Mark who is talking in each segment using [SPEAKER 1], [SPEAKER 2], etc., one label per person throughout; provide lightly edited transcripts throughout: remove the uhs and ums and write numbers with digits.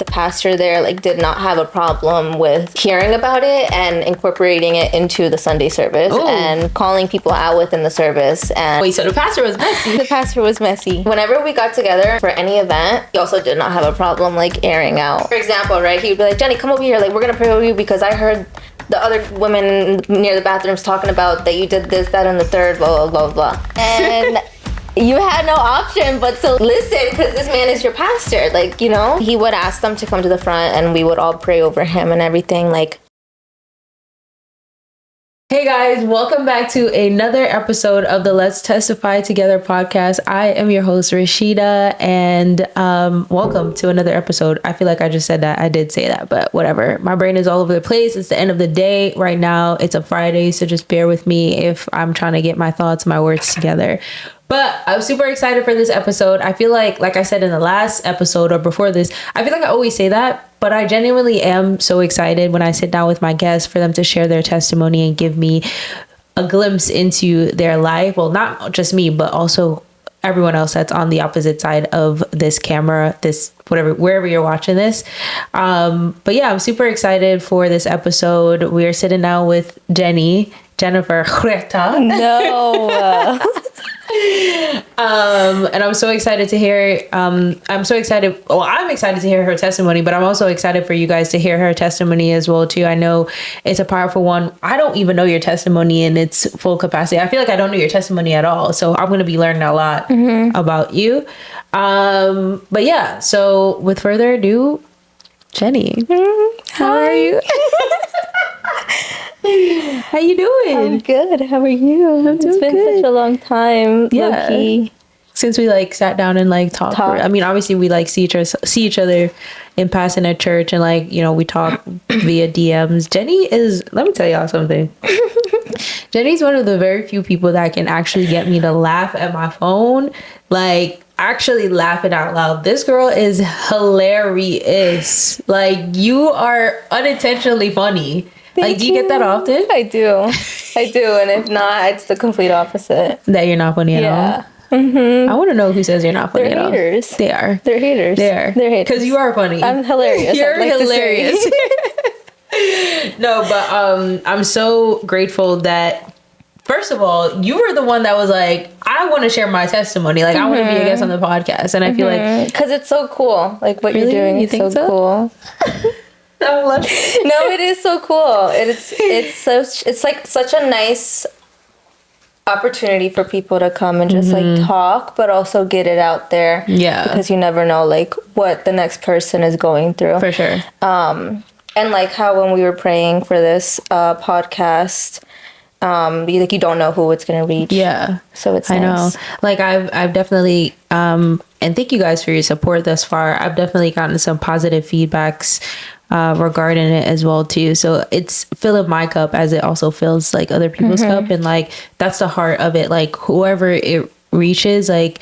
[SPEAKER 1] the pastor there like did not have a problem with hearing about it and incorporating it into the Sunday service. Ooh. And calling people out within the service. And
[SPEAKER 2] wait, so the pastor was messy.
[SPEAKER 1] The pastor was messy. Whenever we got together for any event, he also did not have a problem like airing out. For example, right, he would be like, Jenny, come over here, like we're gonna pray over you because I heard the other women near the bathrooms talking about that you did this, that, and the third, blah, blah, blah, blah. And you had no option but to listen because this man is your pastor. Like, you know, he would ask them to come to the front and we would all pray over him and everything. Like,
[SPEAKER 2] hey guys, welcome back to another episode of the Let's Testify Together podcast. I am your host, Rasheeda, and welcome to another episode. I feel like I just said that. I did say that, but whatever. My brain is all over the place. It's the end of the day right now. It's a Friday, so just bear with me if I'm trying to get my thoughts, my words together. But I'm super excited for this episode. I feel like I said in the last episode or before this, I feel like I always say that, but I genuinely am so excited when I sit down with my guests for them to share their testimony and give me a glimpse into their life. Well, not just me, but also everyone else that's on the opposite side of this camera, this whatever, wherever you're watching this. But yeah, I'm super excited for this episode. We are sitting down with Jennifer.
[SPEAKER 1] No.
[SPEAKER 2] And I'm so excited to hear, I'm excited to hear her testimony, but I'm also excited for you guys to hear her testimony as well too. I know it's a powerful one. I don't even know your testimony in its full capacity. I feel like I don't know your testimony at all. So I'm going to be learning a lot about you. But yeah, so with further ado, Jenny, how are you? How you doing?
[SPEAKER 1] I'm good. How are you? It's been such a long time.
[SPEAKER 2] Yeah.
[SPEAKER 1] Low-key.
[SPEAKER 2] Since we like sat down and talked. I mean, obviously we see each other in passing at church and we talk via DMs. Jenny is, let me tell y'all something. Jenny's one of the very few people that can actually get me to laugh at my phone. Actually laughing out loud. This girl is hilarious. You are unintentionally funny. Do you get that often?
[SPEAKER 1] I do. And if not, it's the complete opposite.
[SPEAKER 2] That you're not funny at all? I want to know who says you're not funny at all.
[SPEAKER 1] They're haters.
[SPEAKER 2] They are.
[SPEAKER 1] They're haters.
[SPEAKER 2] They're haters. Because you are funny.
[SPEAKER 1] I'm hilarious.
[SPEAKER 2] You're hilarious. No, but I'm so grateful that, first of all, you were the one that was like, I want to share my testimony. I want to be a guest on the podcast. And I feel like...
[SPEAKER 1] Because it's so cool. What
[SPEAKER 2] really?
[SPEAKER 1] You're doing is so cool. No, it is so cool. It's such a nice opportunity for people to come and just talk, but also get it out there. Yeah. Because you never know what the next person is going through. For sure. And how when we were praying for this podcast, you don't know who it's gonna reach. Yeah. So it's nice.
[SPEAKER 2] I know. I've definitely and thank you guys for your support thus far. I've definitely gotten some positive feedbacks regarding it as well too. So it's filling my cup as it also fills other people's cup, and that's the heart of it. Whoever it reaches, I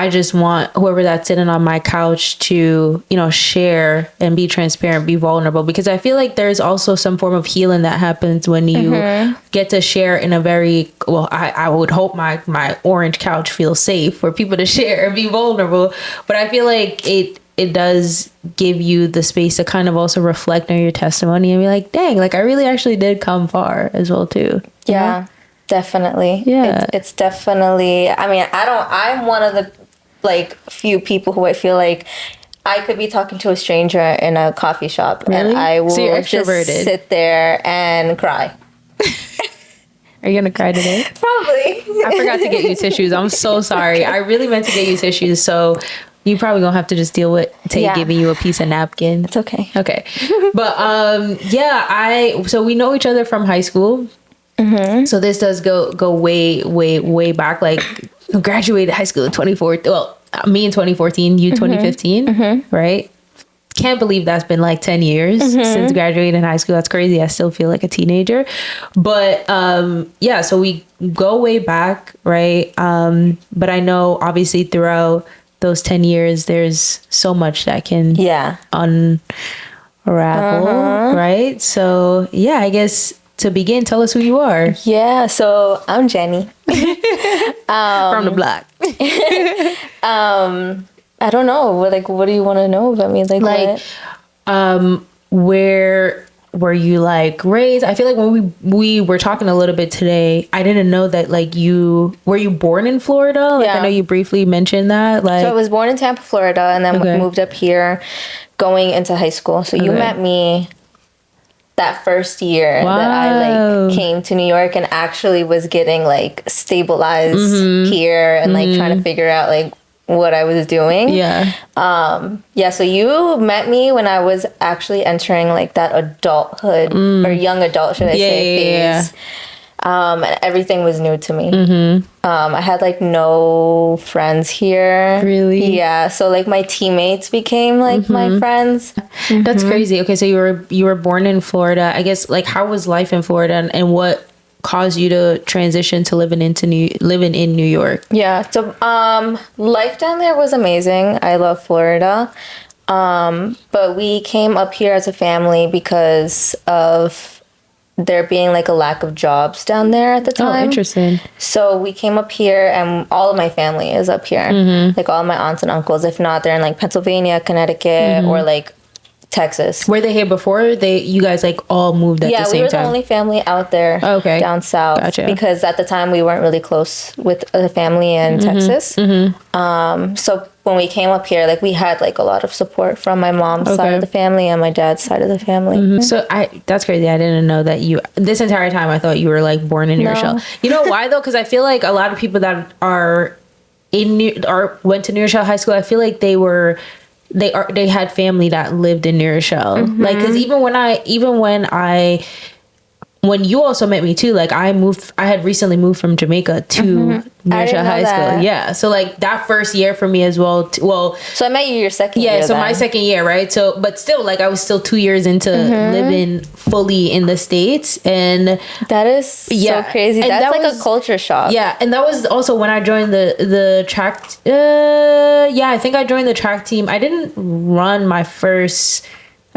[SPEAKER 2] just want whoever that's sitting on my couch to, share and be transparent, be vulnerable, because I feel like there's also some form of healing that happens when you get to share in a very, I would hope my orange couch feels safe for people to share and be vulnerable. But I feel like it does give you the space to kind of also reflect on your testimony and be like, dang, I really actually did come far as well too.
[SPEAKER 1] Yeah, know? Definitely. Yeah. It's definitely, I mean, I'm one of the few people who I feel like I could be talking to a stranger in a coffee shop, really? And I will just sit there and cry.
[SPEAKER 2] Are you gonna cry today?
[SPEAKER 1] Probably.
[SPEAKER 2] I forgot to get you tissues. I'm so sorry. I really meant to get you tissues, so you probably gonna have to just deal with giving you a piece of napkin.
[SPEAKER 1] It's okay.
[SPEAKER 2] Okay. But so we know each other from high school. So this does go way back. Graduated high school in 2014. Well, me in 2014, you 2015, right? Can't believe that's been 10 years since graduating high school. That's crazy. I still feel like a teenager. But so we go way back, right? But I know obviously throughout those 10 years, there's so much that can unravel, right? So I guess to begin, tell us who you are.
[SPEAKER 1] Yeah, so I'm Jenny.
[SPEAKER 2] From the block.
[SPEAKER 1] I don't know. Like, what do you want to know about me? Like what?
[SPEAKER 2] Where were you like raised? I feel like when we were talking a little bit today, I didn't know that like were you born in Florida? Like I know you briefly mentioned that. Like,
[SPEAKER 1] so I was born in Tampa, Florida, and then moved up here going into high school. So you met me that first year that I like came to New York and actually was getting like stabilized here and like trying to figure out like what I was doing. So you met me when I was actually entering like that adulthood or young adult, should I say, phase. And everything was new to me. I had like no friends here.
[SPEAKER 2] Really?
[SPEAKER 1] Yeah. So like my teammates became like my friends.
[SPEAKER 2] That's crazy. Okay, so you were born in Florida. I guess like how was life in Florida and what caused you to transition to living in New York?
[SPEAKER 1] Yeah. So life down there was amazing. I love Florida. But we came up here as a family because of there being like a lack of jobs down there at the time.
[SPEAKER 2] Oh, interesting.
[SPEAKER 1] So we came up here and all of my family is up here. Like all my aunts and uncles. If not, they're in like Pennsylvania, Connecticut, or like Texas.
[SPEAKER 2] Were they here before? You guys like all moved at the same time? Yeah, we were the
[SPEAKER 1] only family out there down south.
[SPEAKER 2] Gotcha.
[SPEAKER 1] Because at the time we weren't really close with a family in Texas. So when we came up here, like we had like a lot of support from my mom's side of the family and my dad's side of the family.
[SPEAKER 2] So that's crazy. I didn't know that this entire time I thought you were like born in New Rochelle. You know why though? Because I feel like a lot of people that are went to New Rochelle High School, I feel like they had family that lived in New Rochelle. Like, because when you also met me too, like I had recently moved from Jamaica to New Rochelle High School. Yeah. So like that first year for me as well.
[SPEAKER 1] So I met you your second year.
[SPEAKER 2] Yeah. So my second year, right? So, but still like I was still 2 years into living fully in the States. And
[SPEAKER 1] that is so crazy. And that's like a culture shock.
[SPEAKER 2] Yeah. And that was also when I joined the track. I think I joined the track team. I didn't run my first,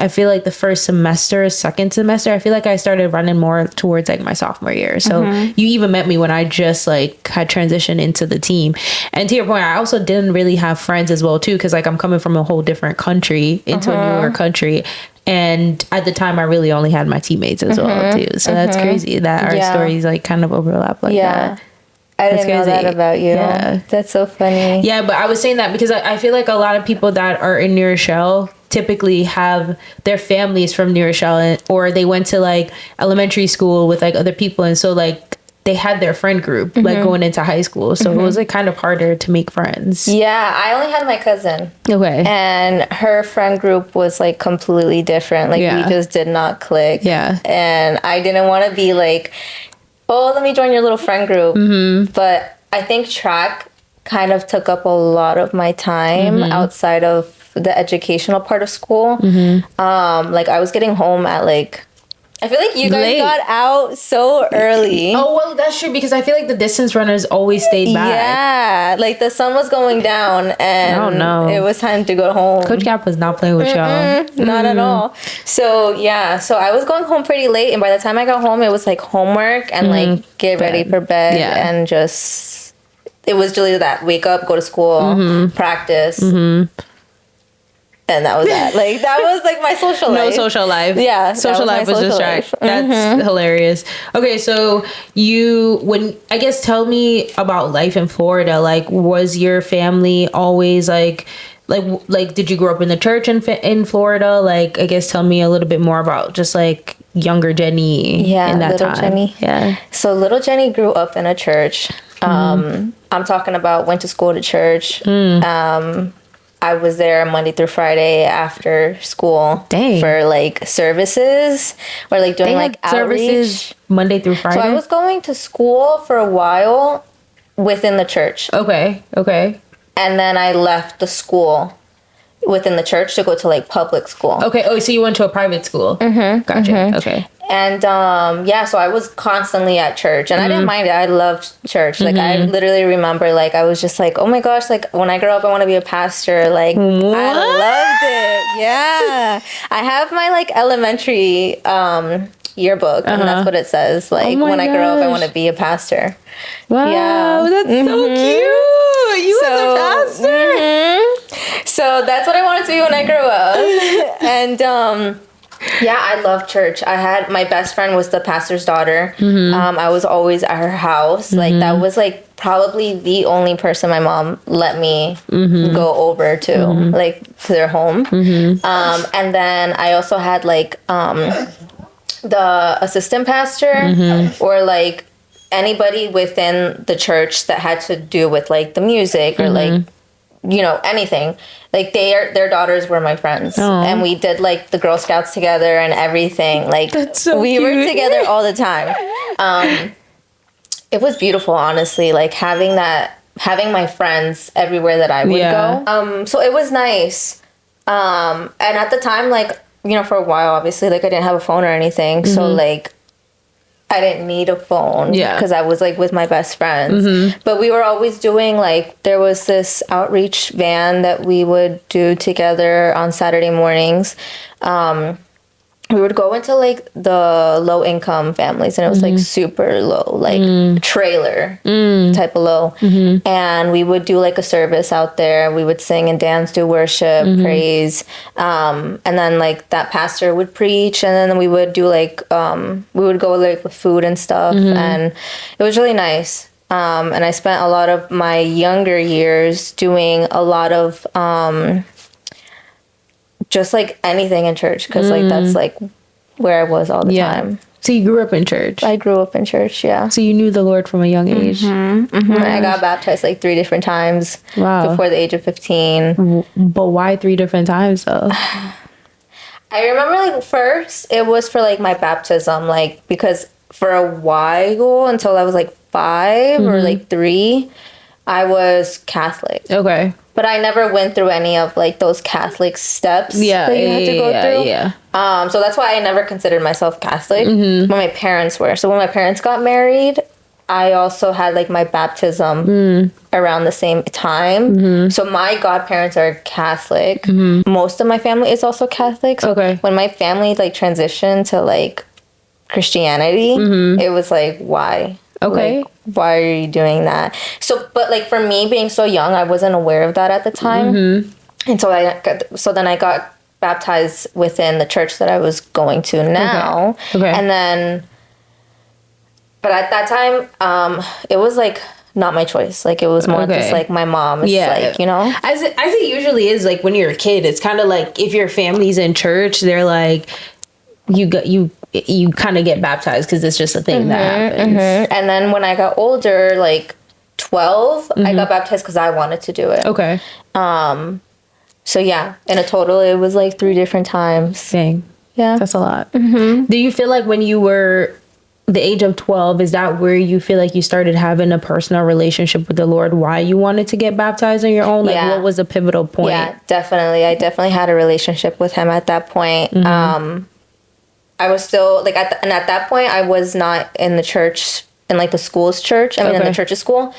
[SPEAKER 2] I feel like the first semester, second semester, I feel like I started running more towards like my sophomore year. So you even met me when I just like had transitioned into the team. And to your point, I also didn't really have friends as well too, because like I'm coming from a whole different country into a newer country. And at the time I really only had my teammates as well too. So that's crazy that our stories like kind of overlap like that.
[SPEAKER 1] I didn't know that about you. Yeah. That's so funny.
[SPEAKER 2] Yeah, but I was saying that because I feel like a lot of people that are in New Rochelle typically have their families from New Rochelle, or they went to like elementary school with like other people, and so like they had their friend group like going into high school, so it was like kind of harder to make friends.
[SPEAKER 1] Yeah, I only had my cousin. Okay. And her friend group was like completely different. Like we just did not click. Yeah. And I didn't want to be like, oh, let me join your little friend group. But I think track kind of took up a lot of my time outside of the educational part of school. Like I was getting home at like, I feel like you guys got out so early.
[SPEAKER 2] Oh, well, that's true, because I feel like the distance runners always stayed back.
[SPEAKER 1] Yeah, like the sun was going down and it was time to go home.
[SPEAKER 2] Coach Gap was not playing with y'all.
[SPEAKER 1] Not at all. So yeah, so I was going home pretty late, and by the time I got home, it was like homework and like get ready for bed and just, it was really that wake up, go to school, practice. And that was that. Like, that was like my social life.
[SPEAKER 2] No social life.
[SPEAKER 1] Yeah.
[SPEAKER 2] Social life was just track. That's hilarious. Okay, so tell me about life in Florida. Like, was your family always like, did you grow up in the church in Florida? Like, I guess tell me a little bit more about just like younger Jenny in that time.
[SPEAKER 1] Jenny. Yeah. So little Jenny grew up in a church. I'm talking about went to school to church. I was there Monday through Friday after school for like services or like doing like
[SPEAKER 2] services Monday through Friday.
[SPEAKER 1] So I was going to school for a while within the church. Okay. And then I left the school within the church to go to like public school.
[SPEAKER 2] Okay. Oh, so you went to a private school. Gotcha. Okay.
[SPEAKER 1] And so I was constantly at church, and I didn't mind it. I loved church. Like I literally remember, like I was just like, oh my gosh, like when I grow up, I want to be a pastor. Like I loved it. Yeah, I have my like elementary yearbook, and that's what it says. Like when I grow up, I want to be a pastor.
[SPEAKER 2] Wow, that's so cute. You was a pastor.
[SPEAKER 1] So that's what I wanted to be when I grew up. And yeah, I love church. I had my best friend was the pastor's daughter. I was always at her house. Like that was like probably the only person my mom let me go over to, like to their home. And then I also had like the assistant pastor or like anybody within the church that had to do with like the music or like, you know, anything. Like their daughters were my friends. Aww. And we did like the Girl Scouts together and everything. Like we were together all the time. It was beautiful, honestly, like having my friends everywhere that I would go. So it was nice. And at the time, like, you know, for a while, obviously, like I didn't have a phone or anything. So like I didn't need a phone because I was like with my best friends. But we were always doing like, there was this outreach van that we would do together on Saturday mornings. We would go into like the low income families and it was like super low, like trailer type of low. And we would do like a service out there. We would sing and dance, do worship, praise. And then like that pastor would preach and then we would do like, we would go like with food and stuff. And it was really nice. And I spent a lot of my younger years doing a lot of, just like anything in church because like that's like where I was all the time.
[SPEAKER 2] So you grew up in church?
[SPEAKER 1] I grew up in church, yeah.
[SPEAKER 2] So you knew the Lord from a young age?
[SPEAKER 1] I got baptized like 3 different times before the age of 15.
[SPEAKER 2] But why 3 different times though?
[SPEAKER 1] I remember like first it was for like my baptism, like because for a while until I was like 5 or like 3, I was Catholic. Okay. But I never went through any of like those Catholic steps that you had to go through. So that's why I never considered myself Catholic. But my parents were. So when my parents got married, I also had like my baptism around the same time. So my godparents are Catholic. Most of my family is also Catholic. So when my family like transitioned to like Christianity, it was like, why? Like, why are you doing that? So, but like for me being so young, I wasn't aware of that at the time. And so then I got baptized within the church that I was going to now. And then, but at that time, it was like not my choice. Like it was more just like my mom. It's like, you know,
[SPEAKER 2] as it usually is, like when you're a kid, it's kind of like if your family's in church, they're like, you kind of get baptized because it's just a thing that happens.
[SPEAKER 1] And then when I got older, like 12, I got baptized because I wanted to do it. So yeah, in a total, it was like 3 different times.
[SPEAKER 2] Dang. Yeah. That's a lot. Do you feel like when you were the age of 12, is that where you feel like you started having a personal relationship with the Lord? Why you wanted to get baptized on your own? Like what was the pivotal point?
[SPEAKER 1] Yeah, definitely. I definitely had a relationship with him at that point. I was still like at that point I was not in the church, in like the school's church. I mean in the church's school.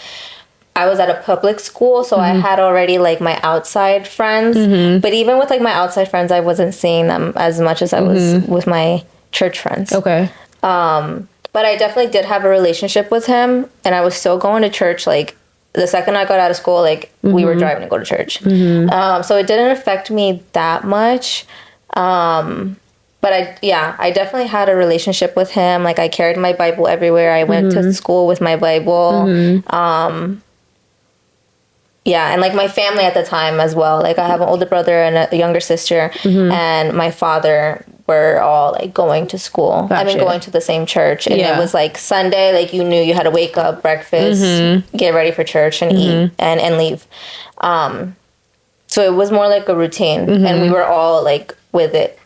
[SPEAKER 1] I was at a public school, so I had already like my outside friends. But even with like my outside friends, I wasn't seeing them as much as I was with my church friends. But I definitely did have a relationship with him, and I was still going to church. Like the second I got out of school, like we were driving to go to church. So it didn't affect me that much. But I definitely had a relationship with him. Like I carried my Bible everywhere. I went to school with my Bible. And like my family at the time as well. Like I have an older brother and a younger sister, and my father were all like going to school. I mean, going to the same church. And it was like Sunday, like you knew you had to wake up, breakfast, get ready for church and eat and leave. So it was more like a routine, and we were all like with it.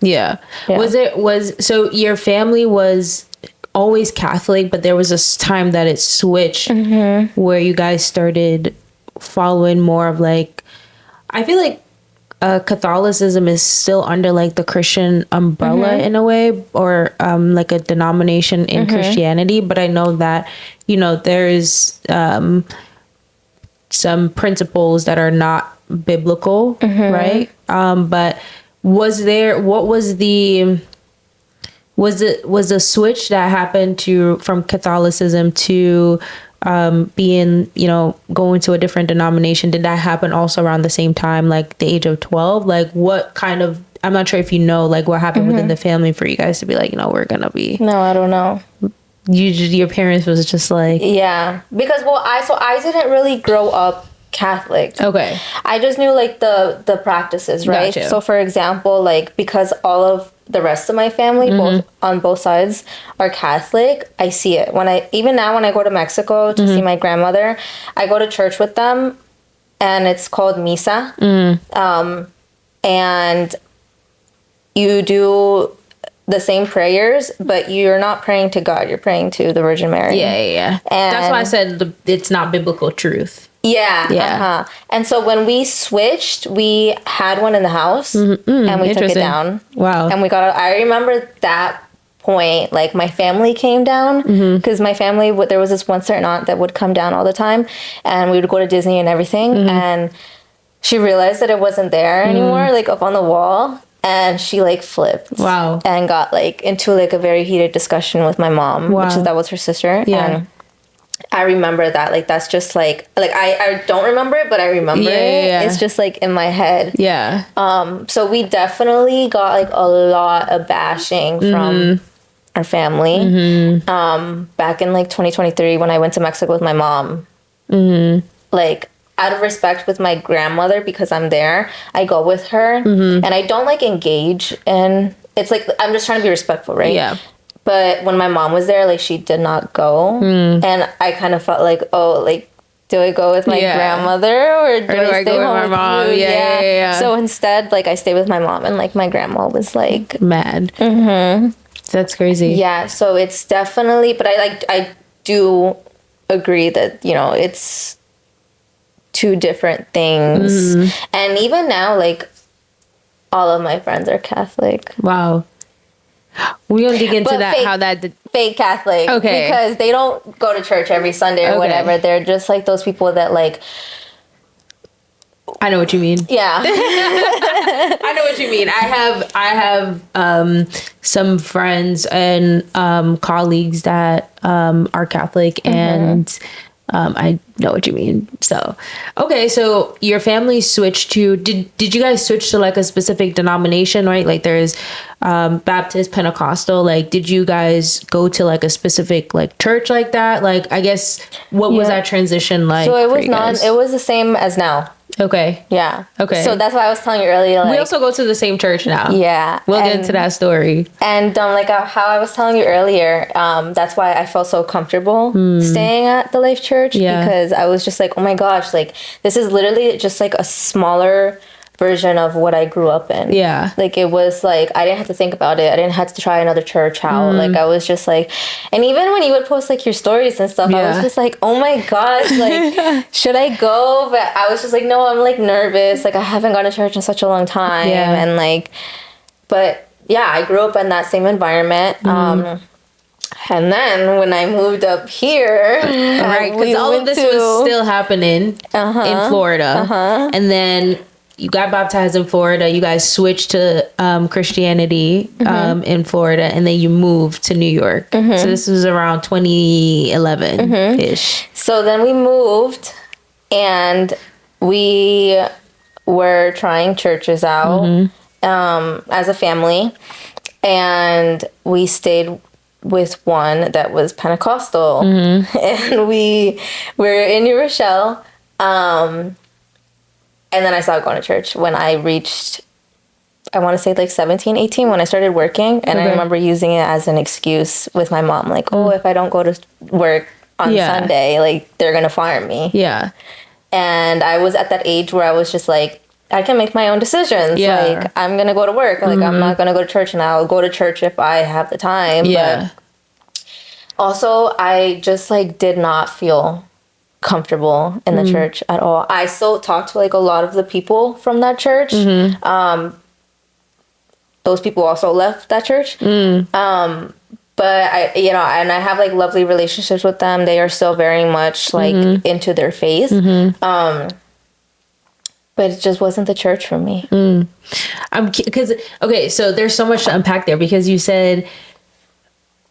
[SPEAKER 1] So your family was always Catholic, but there was this time that it switched where you guys started following more of like, I feel like Catholicism is still under like the Christian umbrella in a way, or like a denomination in Christianity. But I know that, you know, there's some principles that are not biblical, right? But was the switch that happened from Catholicism to
[SPEAKER 2] being, going to a different denomination, did that happen also around the same time, like the age of 12? Like what kind of, I'm not sure if like what happened within the family for you guys to be like, we're gonna be.
[SPEAKER 1] No, I don't know.
[SPEAKER 2] Your parents was just like.
[SPEAKER 1] Yeah, because I didn't really grow up Catholic.
[SPEAKER 2] Okay.
[SPEAKER 1] I just knew like the practices, right?
[SPEAKER 2] Gotcha.
[SPEAKER 1] So for example, like because all of the rest of my family, both on both sides, are Catholic, I see it. Even now when I go to Mexico to see my grandmother, I go to church with them, and it's called misa. And you do the same prayers, but you're not praying to God, you're praying to the Virgin Mary.
[SPEAKER 2] Yeah. And that's why I said it's not biblical truth.
[SPEAKER 1] Yeah. And so when we switched, we had one in the house, and we took it down.
[SPEAKER 2] Wow.
[SPEAKER 1] And I remember that point, like my family came down, because my family, there was this one certain aunt that would come down all the time, and we would go to Disney and everything, and she realized that it wasn't there anymore, like up on the wall. And she like flipped.
[SPEAKER 2] Wow.
[SPEAKER 1] And got like into like a very heated discussion with my mom, that was her sister.
[SPEAKER 2] Yeah.
[SPEAKER 1] And I remember that. Like that's just like I don't remember it, but I remember it. Yeah. It's just like in my head.
[SPEAKER 2] Yeah.
[SPEAKER 1] So we definitely got like a lot of bashing from our family. Back in like 2023 when I went to Mexico with my mom. Like out of respect with my grandmother, because I'm there, I go with her, and I don't like engage in, it's like I'm just trying to be respectful, right?
[SPEAKER 2] Yeah.
[SPEAKER 1] But when my mom was there, like she did not go, and I kind of felt like, oh, like do I go with my grandmother or do I stay home with my mom? Yeah. So instead, like I stayed with my mom, and like my grandma was like
[SPEAKER 2] mad. That's crazy.
[SPEAKER 1] Yeah. So it's definitely, but I do agree that it's two different things. And even now, like all of my friends are Catholic.
[SPEAKER 2] Wow. We're gonna dig into that,
[SPEAKER 1] fake,
[SPEAKER 2] how that
[SPEAKER 1] fake Catholic.
[SPEAKER 2] Okay.
[SPEAKER 1] Because they don't go to church every Sunday or whatever. They're just like those people that like,
[SPEAKER 2] I know what you mean.
[SPEAKER 1] Yeah.
[SPEAKER 2] I know what you mean. I have some friends and colleagues that are Catholic, and I know what you mean. So, okay. So your family switched to, did you guys switch to like a specific denomination, right? Like there's Baptist, Pentecostal. Like, did you guys go to like a specific like church like that? Like, I guess, what was that transition like?
[SPEAKER 1] So it was the same as now.
[SPEAKER 2] Okay.
[SPEAKER 1] Yeah.
[SPEAKER 2] Okay.
[SPEAKER 1] So that's why I was telling you earlier. Like,
[SPEAKER 2] we also go to the same church now.
[SPEAKER 1] Yeah.
[SPEAKER 2] We'll get into that story.
[SPEAKER 1] And like how I was telling you earlier, that's why I felt so comfortable staying at the Life Church, because I was just like, oh my gosh, like this is literally just like a smaller version of what I grew up in. Yeah. Like it was like I didn't have to think about it. I didn't have to try another church out. Like I was just like, and even when you would post like your stories and stuff, I was just like, oh my gosh, like should I go? But I was just like, no, I'm like nervous. Like I haven't gone to church in such a long time. And like, but yeah, I grew up in that same environment. And then when I moved up here,
[SPEAKER 2] right, because all of this was still happening in Florida, and then you got baptized in Florida. You guys switched to Christianity in Florida, and then you moved to New York. So this was around 2011 ish.
[SPEAKER 1] So then we moved, and we were trying churches out as a family, and we stayed with one that was Pentecostal, and we were in New Rochelle. And then I stopped going to church when I reached, I want to say like 17, 18, when I started working. And I remember using it as an excuse with my mom. Like, oh, if I don't go to work on Sunday, like they're going to fire me. Yeah. And I was at that age where I was just like, I can make my own decisions. Like, I'm going to go to work. Like, I'm not going to go to church, and I'll go to church if I have the time. But also, I just like did not feel comfortable in the church at all. I still talk to like a lot of the people from that church. Those people also left that church. But I, and I have like lovely relationships with them. They are still very much like into their faith. But it just wasn't the church for me.
[SPEAKER 2] Okay, so there's so much to unpack there, because you said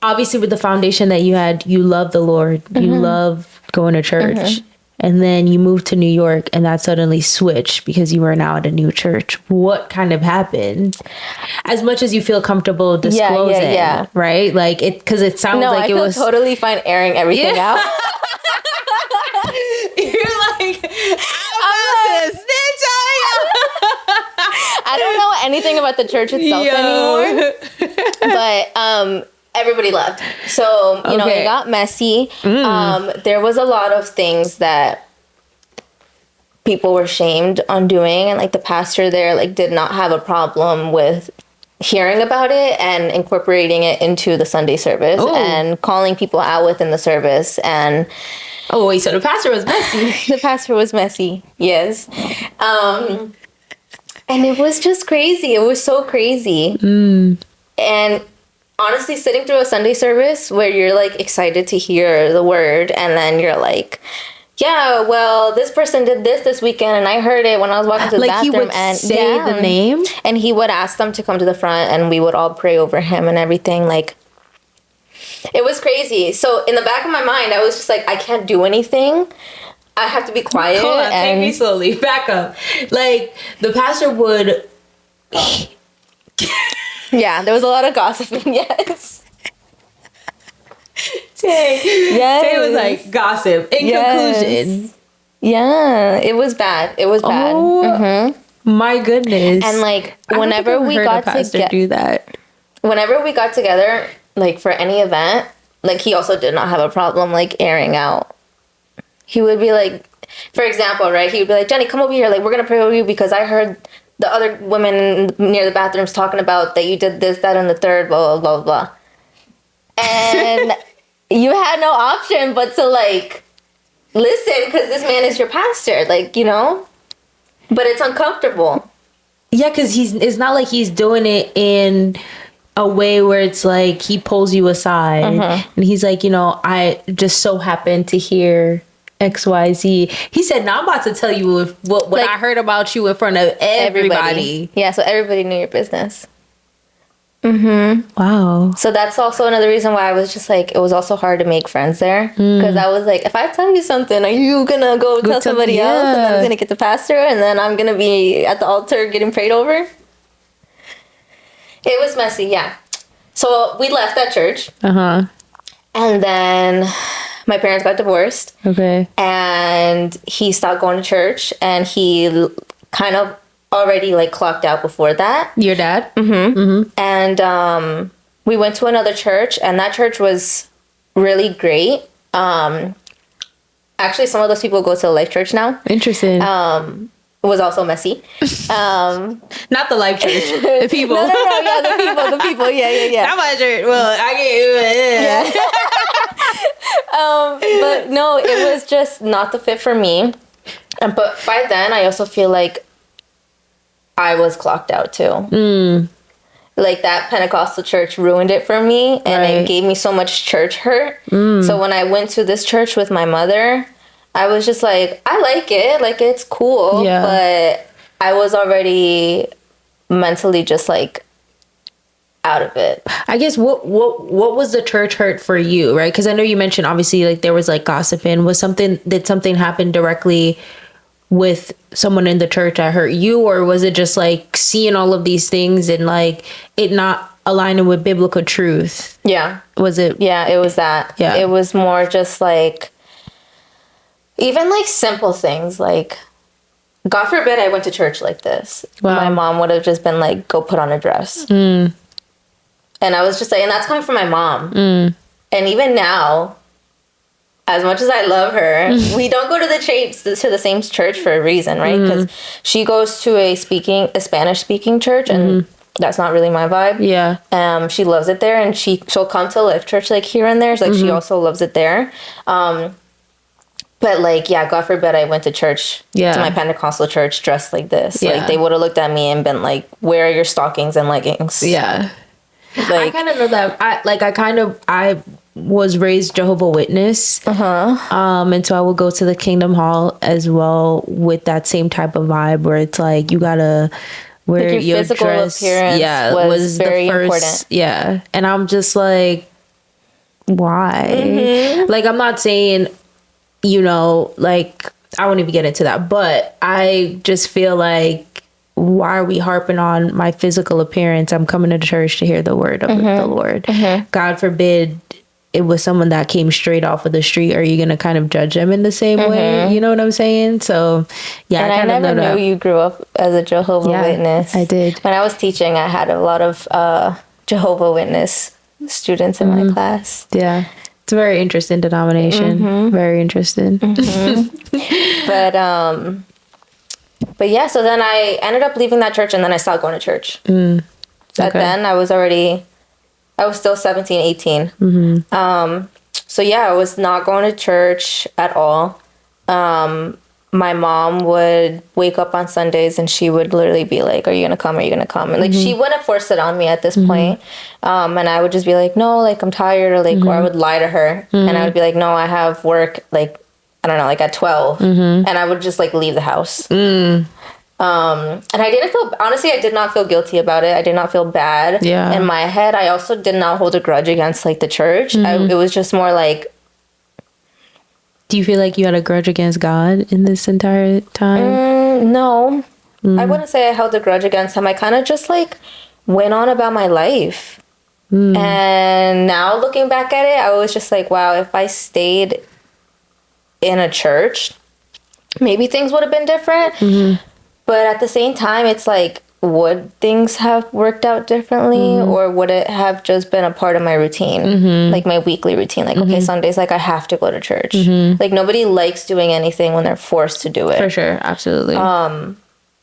[SPEAKER 2] obviously with the foundation that you had, you love the Lord, you love going to church. And then you moved to New York and that suddenly switched because you were now at a new church. What kind of happened? As much as you feel comfortable disclosing, right? Like because it sounds like it was
[SPEAKER 1] totally fine airing everything out.
[SPEAKER 2] You're like, I'm a snitch on you.
[SPEAKER 1] I don't know anything about the church itself anymore. But everybody left. So, you know, it got messy. There was a lot of things that people were shamed on doing. And like the pastor there, like did not have a problem with hearing about it and incorporating it into the Sunday service and calling people out within the service. And
[SPEAKER 2] oh, wait, so the pastor was messy.
[SPEAKER 1] The pastor was messy. Yes. And it was just crazy. It was so crazy. And honestly, sitting through a Sunday service where you're like excited to hear the word and then you're like, yeah, well, this person did this weekend and I heard it when I was walking to the bathroom.
[SPEAKER 2] He would say the name?
[SPEAKER 1] And he would ask them to come to the front and we would all pray over him and everything. Like, it was crazy. So in the back of my mind, I was just like, I can't do anything. I have to be quiet.
[SPEAKER 2] Hold on, take me slowly. Back up. Like, the pastor would...
[SPEAKER 1] Yeah, there was a lot of gossiping, yes.
[SPEAKER 2] Tay was like, gossip. In conclusion.
[SPEAKER 1] Yeah, it was bad. It was bad.
[SPEAKER 2] Oh, my goodness.
[SPEAKER 1] And like, whenever we got to
[SPEAKER 2] do that.
[SPEAKER 1] Whenever we got together, like for any event, like he also did not have a problem like airing out. He would be like, for example, right? He would be like, Jenny, come over here. Like, we're going to pray over you because I heard the other women near the bathrooms talking about that you did this, that, and the third, blah, blah, blah, blah. And you had no option but to, like, listen because this man is your pastor, like, you know? But it's uncomfortable.
[SPEAKER 2] Yeah, because it's not like he's doing it in a way where it's like he pulls you aside and he's like, you know, I just so happened to hear XYZ. He said, "Now I'm about to tell you what like, I heard about you in front of everybody."
[SPEAKER 1] Yeah, so everybody knew your business.
[SPEAKER 2] Wow.
[SPEAKER 1] So that's also another reason why I was just like, it was also hard to make friends there because I was like, if I tell you something, are you gonna go tell somebody else, and then I'm gonna get the pastor, and then I'm gonna be at the altar getting prayed over? It was messy, yeah. So we left that church, and then my parents got divorced. Okay. And he stopped going to church, and he kind of already like clocked out before that.
[SPEAKER 2] Your dad?
[SPEAKER 1] And we went to another church, and that church was really great. Actually, some of those people go to the Life Church now.
[SPEAKER 2] Interesting.
[SPEAKER 1] It was also messy.
[SPEAKER 2] Not the Life Church. The people.
[SPEAKER 1] No. Yeah, the people. Yeah.
[SPEAKER 2] Not my church. Well, I get you.
[SPEAKER 1] But no, it was just not the fit for me. But by then, I also feel like I was clocked out too. Like that Pentecostal church ruined it for me, and it gave me so much church hurt. So when I went to this church with my mother, I was just like, I like it, like it's cool, but I was already mentally just like out of it.
[SPEAKER 2] I guess what was the church hurt for you, right? Because I know you mentioned obviously like there was like gossiping. Did something happen directly with someone in the church that hurt you, or was it just like seeing all of these things and like it not aligning with biblical truth?
[SPEAKER 1] Yeah.
[SPEAKER 2] Was it?
[SPEAKER 1] Yeah, it was that. Yeah. It was more just like, even like simple things, like, God forbid I went to church like this. Wow. My mom would have just been like, go put on a dress. And I was just like, and that's coming from my mom. And even now, as much as I love her, we don't go to the same church for a reason, right? Because she goes to a Spanish-speaking church, and that's not really my vibe. Yeah. She loves it there, and she'll come to Life Church like here and there. So, like she also loves it there. But like, yeah, God forbid I went to church, to my Pentecostal church dressed like this. Yeah. Like they would have looked at me and been like, where are your stockings and leggings?
[SPEAKER 2] Yeah. Like, I kind of know that. I was raised Jehovah Witness. And so I would go to the Kingdom Hall as well with that same type of vibe where it's like, you gotta wear your
[SPEAKER 1] physical
[SPEAKER 2] dress.
[SPEAKER 1] Appearance was very important.
[SPEAKER 2] Yeah. And I'm just like, why? Like, I'm not saying, like, I won't even get into that, but I just feel like, why are we harping on my physical appearance? I'm coming to church to hear the word of the Lord. God forbid it was someone that came straight off of the street. Are you going to kind of judge them in the same way? You know what I'm saying? So, yeah.
[SPEAKER 1] And I never knew you grew up as a Jehovah's Witness.
[SPEAKER 2] I did.
[SPEAKER 1] When I was teaching, I had a lot of Jehovah's Witness students in my class.
[SPEAKER 2] Yeah. It's a very interesting denomination. Very interesting.
[SPEAKER 1] But yeah, so then I ended up leaving that church, and then I stopped going to church. Back then, I was still 17, 18. So yeah, I was not going to church at all. My mom would wake up on Sundays and she would literally be like, are you going to come? Are you going to come? And like, she wouldn't force it on me at this point. And I would just be like, no, like I'm tired, or like, or I would lie to her and I would be like, no, I have work, like, I don't know, like at 12. And I would just like leave the house. And I did not feel guilty about it. I did not feel bad. In my head, I also did not hold a grudge against like the church. It was just more like,
[SPEAKER 2] do you feel like you had a grudge against God in this entire time?
[SPEAKER 1] No. I wouldn't say I held a grudge against him. I kind of just like went on about my life. And now looking back at it, I was just like, wow, if I stayed in a church, maybe things would have been different. But at the same time, it's like, would things have worked out differently, or would it have just been a part of my routine, like my weekly routine? Like, okay, Sundays, like I have to go to church. Like nobody likes doing anything when they're forced to do it.
[SPEAKER 2] For sure, absolutely.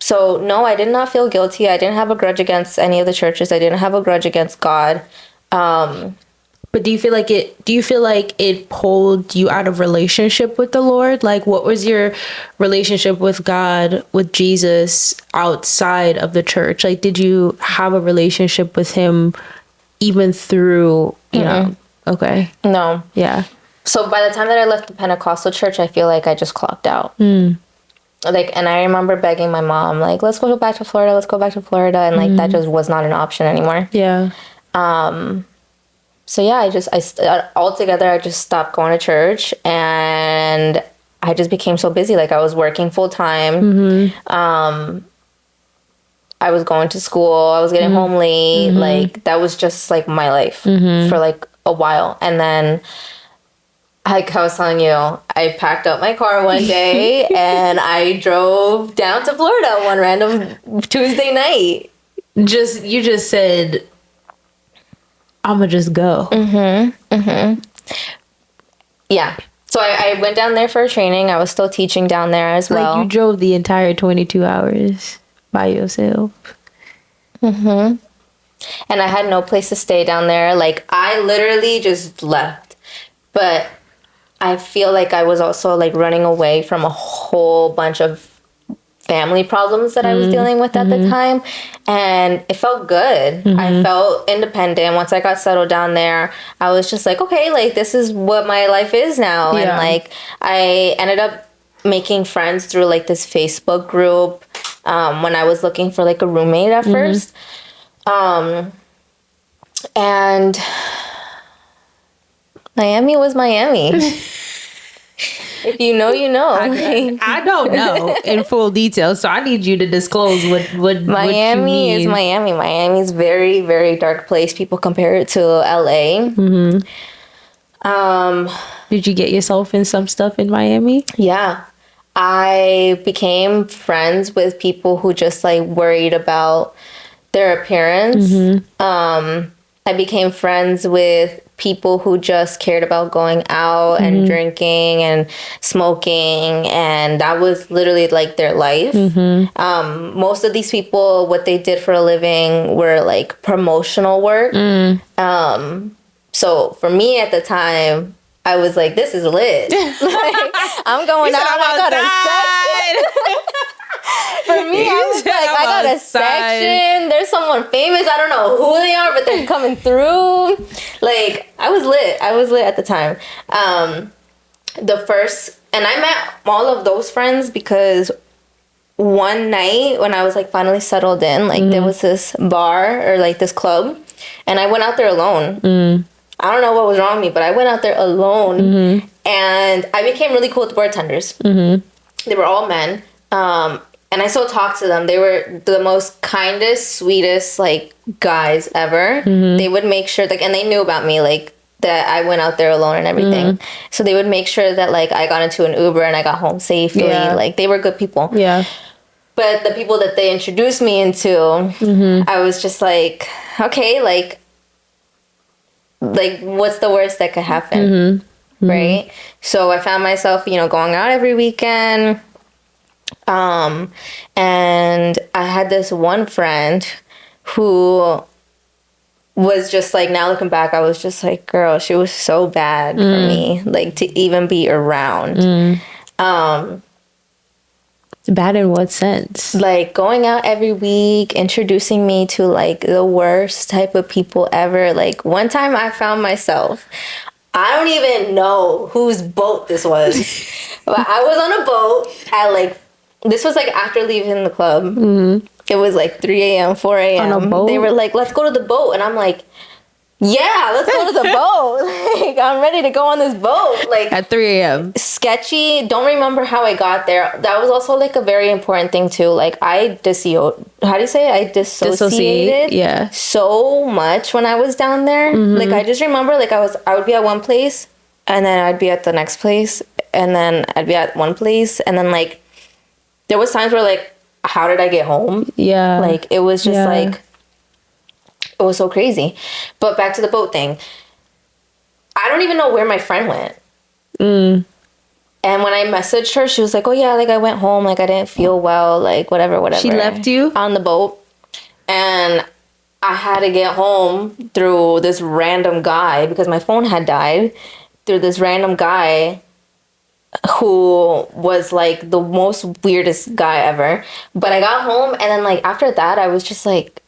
[SPEAKER 1] So no, I did not feel guilty. I didn't have a grudge against any of the churches. I didn't have a grudge against God.
[SPEAKER 2] But do you feel like it pulled you out of relationship with the Lord? Like, what was your relationship with God, with Jesus, outside of the church? Like, did you have a relationship with him even through, you know? Okay.
[SPEAKER 1] No.
[SPEAKER 2] Yeah.
[SPEAKER 1] So by the time that I left the Pentecostal church, I feel like I just clocked out. Like, and I remember begging my mom, like, let's go back to Florida. Let's go back to Florida. And like, that just was not an option anymore.
[SPEAKER 2] Yeah.
[SPEAKER 1] So yeah, altogether, I just stopped going to church, and I just became so busy. Like I was working full time. I was going to school. I was getting home late. Like that was just like my life for like a while. And then, like I was telling you, I packed up my car one day and I drove down to Florida one random Tuesday night.
[SPEAKER 2] You just said, I'ma just go.
[SPEAKER 1] Yeah. So I went down there for a training. I was still teaching down there as well.
[SPEAKER 2] Like you drove the entire 22 hours by yourself.
[SPEAKER 1] And I had no place to stay down there. Like I literally just left. But I feel like I was also like running away from a whole bunch of family problems that I was dealing with at the time, and it felt good. I felt independent. Once I got settled down there, I was just like, okay, like this is what my life is now. And like I ended up making friends through like this Facebook group when I was looking for like a roommate at first. And Miami was Miami. If you know, you know.
[SPEAKER 2] I don't know in full detail, so I need you to disclose what
[SPEAKER 1] Miami is Miami. Miami's very, very dark place. People compare it to LA.
[SPEAKER 2] Did you get yourself in some stuff in Miami?
[SPEAKER 1] Yeah. I became friends with people who just like worried about their appearance. I became friends with people who just cared about going out and drinking and smoking, and that was literally like their life. Most of these people, what they did for a living were like promotional work. So for me at the time, I was like, this is lit. Like, I'm going out. I got a section. For me, I was like, I got a section. There's someone famous. I don't know who they are, but they're coming through. Like, I was lit. I was lit at the time. And I met all of those friends because one night when I was like finally settled in, like there was this bar or like this club, and I went out there alone. I don't know what was wrong with me, but I went out there alone, and I became really cool with bartenders. They were all men, and I still talk to them. They were the most kindest, sweetest like guys ever. They would make sure like, and they knew about me like that I went out there alone and everything. So they would make sure that like I got into an Uber and I got home safely.
[SPEAKER 2] Yeah.
[SPEAKER 1] Like they were good people.
[SPEAKER 2] Yeah.
[SPEAKER 1] But the people that they introduced me into, I was just like, okay, like what's the worst that could happen, right? So I found myself, you know, going out every weekend, and I had this one friend who was just like, now looking back, I was just like, girl, she was so bad for me, like to even be around.
[SPEAKER 2] Bad in what sense?
[SPEAKER 1] Like going out every week, introducing me to like the worst type of people ever. Like one time I found myself, I don't even know whose boat this was, but I was on a boat at like, this was like after leaving the club. It was like 3 a.m., 4 a.m.
[SPEAKER 2] On a boat?
[SPEAKER 1] They were like, let's go to the boat. And I'm like, yeah, let's go to the boat. Like, I'm ready to go on this boat. Like
[SPEAKER 2] At 3 a.m.
[SPEAKER 1] sketchy. Don't remember how I got there. That was also like a very important thing too. Like I dissociated
[SPEAKER 2] Yeah.
[SPEAKER 1] so much when I was down there. Like I just remember like I would be at one place and then I'd be at the next place and then I'd be at one place and then like there was times where like, how did I get home?
[SPEAKER 2] Yeah.
[SPEAKER 1] Like it was just like, it was so crazy. But back to the boat thing. I don't even know where my friend went. And when I messaged her, she was like, oh yeah, like I went home. Like I didn't feel well. Like whatever.
[SPEAKER 2] She left you?
[SPEAKER 1] On the boat. And I had to get home through this random guy because my phone had died. Through this random guy who was like the most weirdest guy ever. But I got home and then like after that, I was just like,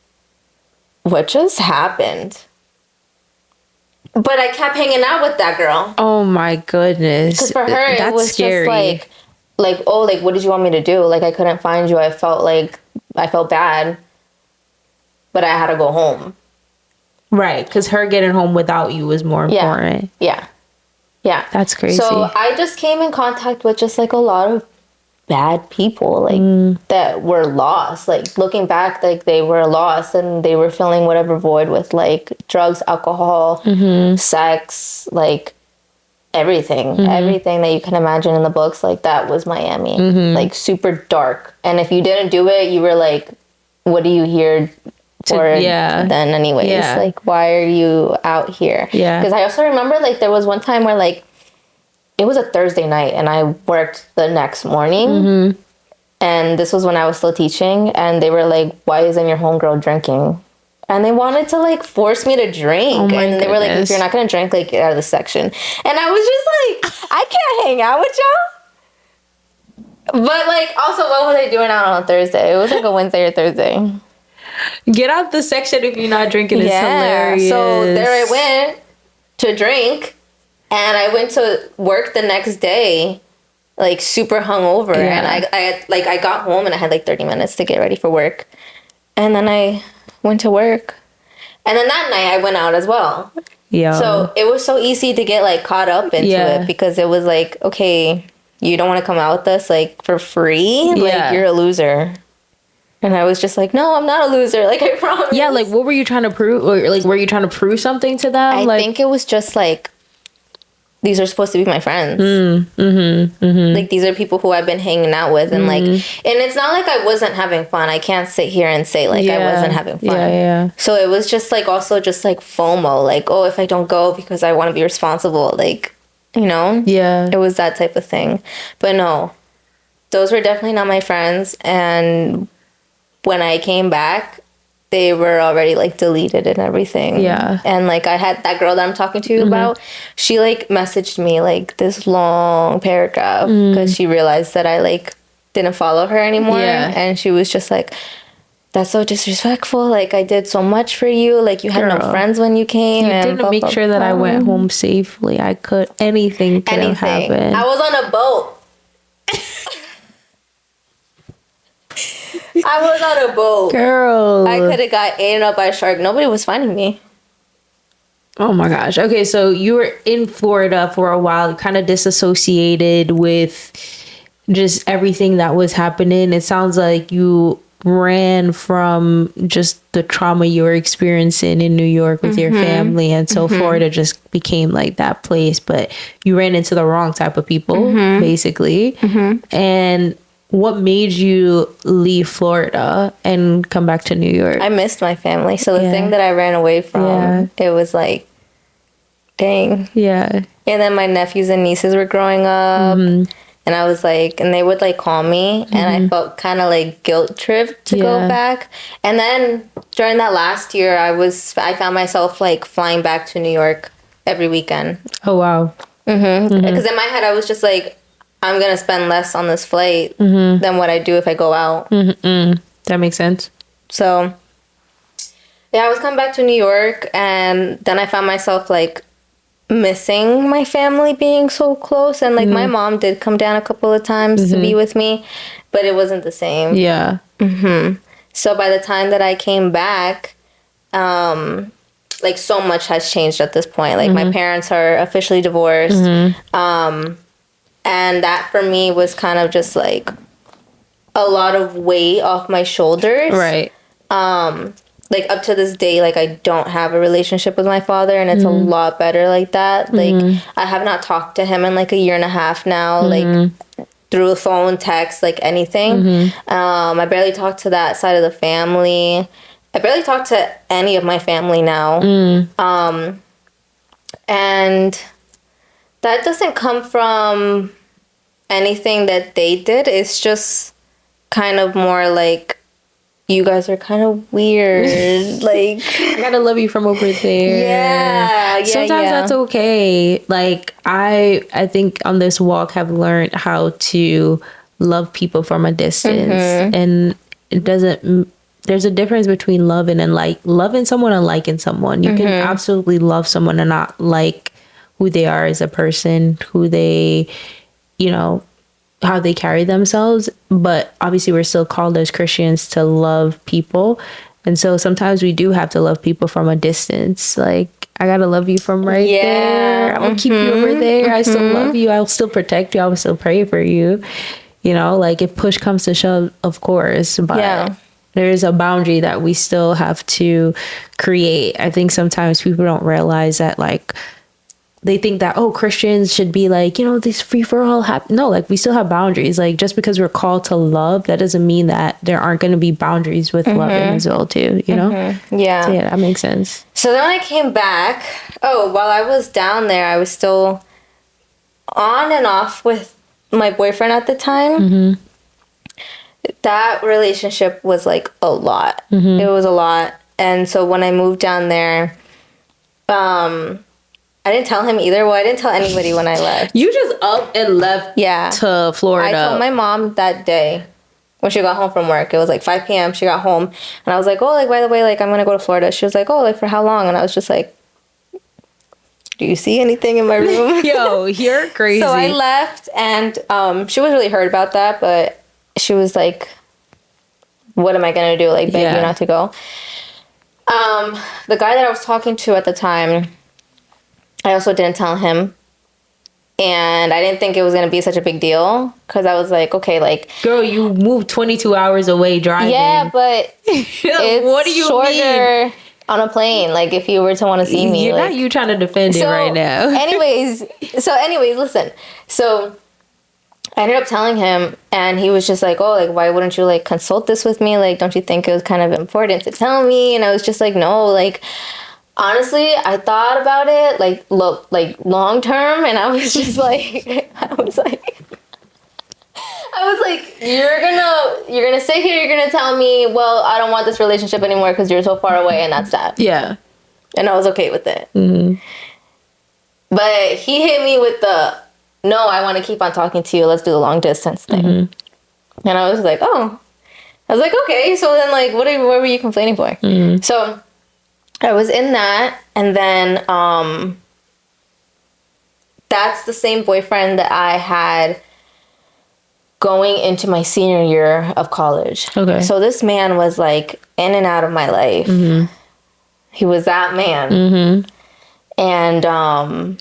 [SPEAKER 1] what just happened? But I kept hanging out with that girl.
[SPEAKER 2] Oh my goodness.
[SPEAKER 1] Because for her,
[SPEAKER 2] that's
[SPEAKER 1] it was
[SPEAKER 2] scary.
[SPEAKER 1] just like, oh, like, what did you want me to do? Like, I couldn't find you. I felt bad, but I had to go home.
[SPEAKER 2] Right, because her getting home without you was more important.
[SPEAKER 1] Yeah.
[SPEAKER 2] That's crazy.
[SPEAKER 1] So I just came in contact with just like a lot of bad people like that were lost. Like looking back, like they were lost and they were filling whatever void with like drugs, alcohol, sex, like everything that you can imagine in the books. Like that was Miami, like super dark. And if you didn't do it, you were like, what are you here for then anyways? Like why are you out here? Because I also remember like there was one time where like it was a Thursday night and I worked the next morning. And this was when I was still teaching. And they were like, why isn't your homegirl drinking? And they wanted to like force me to drink. And they were like, if you're not going to drink, like get out of the section. And I was just like, I can't hang out with y'all. But like, also, what was I doing out on a Thursday? It was like a Wednesday or Thursday.
[SPEAKER 2] Get out the section if you're not drinking. It's hilarious.
[SPEAKER 1] So there I went to drink. And I went to work the next day, like super hungover. And I got home and I had like 30 minutes to get ready for work. And then I went to work. And then that night I went out as well. Yeah. So it was so easy to get like caught up into it because it was like, okay, you don't want to come out with us like for free? Like you're a loser. And I was just like, no, I'm not a loser. Like I promise.
[SPEAKER 2] Yeah, like what were you trying to prove? Or like were you trying to prove something to them?
[SPEAKER 1] I think it was just like, these are supposed to be my friends. Like these are people who I've been hanging out with, and like, and it's not like I wasn't having fun. I can't sit here and say like I wasn't having fun. So it was just like also just like FOMO, like oh if I don't go because I want to be responsible, like you know. It was that type of thing. But no, those were definitely not my friends. And when I came back, they were already like deleted and everything. And like I had that girl that I'm talking to you about, she like messaged me like this long paragraph because she realized that I like didn't follow her anymore. And she was just like, that's so disrespectful. Like I did so much for you. Like you had no friends when you came.
[SPEAKER 2] You didn't make sure that I went home safely. I could, anything could have happened.
[SPEAKER 1] I was on a boat. I was on a boat.
[SPEAKER 2] Girl.
[SPEAKER 1] I could have got eaten up by a shark. Nobody was finding me.
[SPEAKER 2] Oh my gosh. Okay, so you were in Florida for a while, kind of disassociated with just everything that was happening. It sounds like you ran from just the trauma you were experiencing in New York with your family, and so Florida just became like that place, but you ran into the wrong type of people, basically. And what made you leave Florida and come back to New York?
[SPEAKER 1] I missed my family. So the thing that I ran away from, it was like, dang.
[SPEAKER 2] Yeah.
[SPEAKER 1] And then my nephews and nieces were growing up. And I was like, and they would like call me, and I felt kind of like guilt tripped to go back. And then during that last year, I found myself like flying back to New York every weekend.
[SPEAKER 2] Oh, wow.
[SPEAKER 1] Because in my head, I was just like, I'm going to spend less on this flight than what I do if I go out.
[SPEAKER 2] That makes sense.
[SPEAKER 1] So, yeah, I was coming back to New York, and then I found myself like missing my family being so close. And like my mom did come down a couple of times to be with me, but it wasn't the same.
[SPEAKER 2] Yeah.
[SPEAKER 1] So by the time that I came back, like so much has changed at this point. Like my parents are officially divorced. And that for me was kind of just like a lot of weight off my shoulders.
[SPEAKER 2] Right.
[SPEAKER 1] Like up to this day, like I don't have a relationship with my father, and it's a lot better like that. Like I have not talked to him in like a year and a half now, like through the phone, text, like anything. I barely talk to that side of the family. I barely talk to any of my family now. And that doesn't come from anything that they did. It's just kind of more like, you guys are kind of weird. Like,
[SPEAKER 2] I gotta love you from over there.
[SPEAKER 1] Yeah.
[SPEAKER 2] Sometimes that's okay. Like, I think on this walk have learned how to love people from a distance. And it doesn't, there's a difference between loving someone and liking someone. You can absolutely love someone and not like who they are as a person, who they, how they carry themselves. But obviously we're still called as Christians to love people. And so sometimes we do have to love people from a distance. Like, I gotta love you from right there. I'm gonna keep you over there. I still love you. I'll still protect you. I will still pray for you. Like if push comes to shove, of course. But there's a boundary that we still have to create. I think sometimes people don't realize that, like, they think that, Christians should be like, this free for all. No, like we still have boundaries. Like just because we're called to love, that doesn't mean that there aren't going to be boundaries with loving as well too, Yeah.
[SPEAKER 1] So,
[SPEAKER 2] yeah, that makes sense.
[SPEAKER 1] So then when I came back, while I was down there, I was still on and off with my boyfriend at the time. That relationship was like a lot. It was a lot. And so when I moved down there, I didn't tell him either. Well, I didn't tell anybody when I left.
[SPEAKER 2] You just up and left to Florida.
[SPEAKER 1] I told my mom that day when she got home from work. It was like 5 p.m. She got home. And I was like, by the way, like, I'm going to go to Florida. She was like, like, for how long? And I was just like, do you see anything in my room?
[SPEAKER 2] Yo, you're crazy.
[SPEAKER 1] So I left, and she was really hurt about that. But she was like, what am I going to do? Like, beg you not to go. The guy that I was talking to at the time, I also didn't tell him, and I didn't think it was going to be such a big deal, because I was like, okay, like...
[SPEAKER 2] Girl, you moved 22 hours away driving.
[SPEAKER 1] Yeah, but it's
[SPEAKER 2] what do you
[SPEAKER 1] shorter
[SPEAKER 2] mean?
[SPEAKER 1] On a plane, like, if you were to want to see me.
[SPEAKER 2] You're not you trying to defend it right now.
[SPEAKER 1] anyways, listen. So I ended up telling him, and he was just like, like, why wouldn't you, like, consult this with me? Like, don't you think it was kind of important to tell me? And I was just like, no, like... Honestly, I thought about it, like, long term, and I was just like, you're gonna sit here, you're gonna tell me, well, I don't want this relationship anymore because you're so far away, and that's that. Yeah. And I was okay with it. But he hit me with the, no, I want to keep on talking to you, let's do the long distance thing. And I was like, okay, so then, like, what were you complaining for? So... I was in that, and then that's the same boyfriend that I had going into my senior year of college. Okay. So this man was like in and out of my life. He was that man. And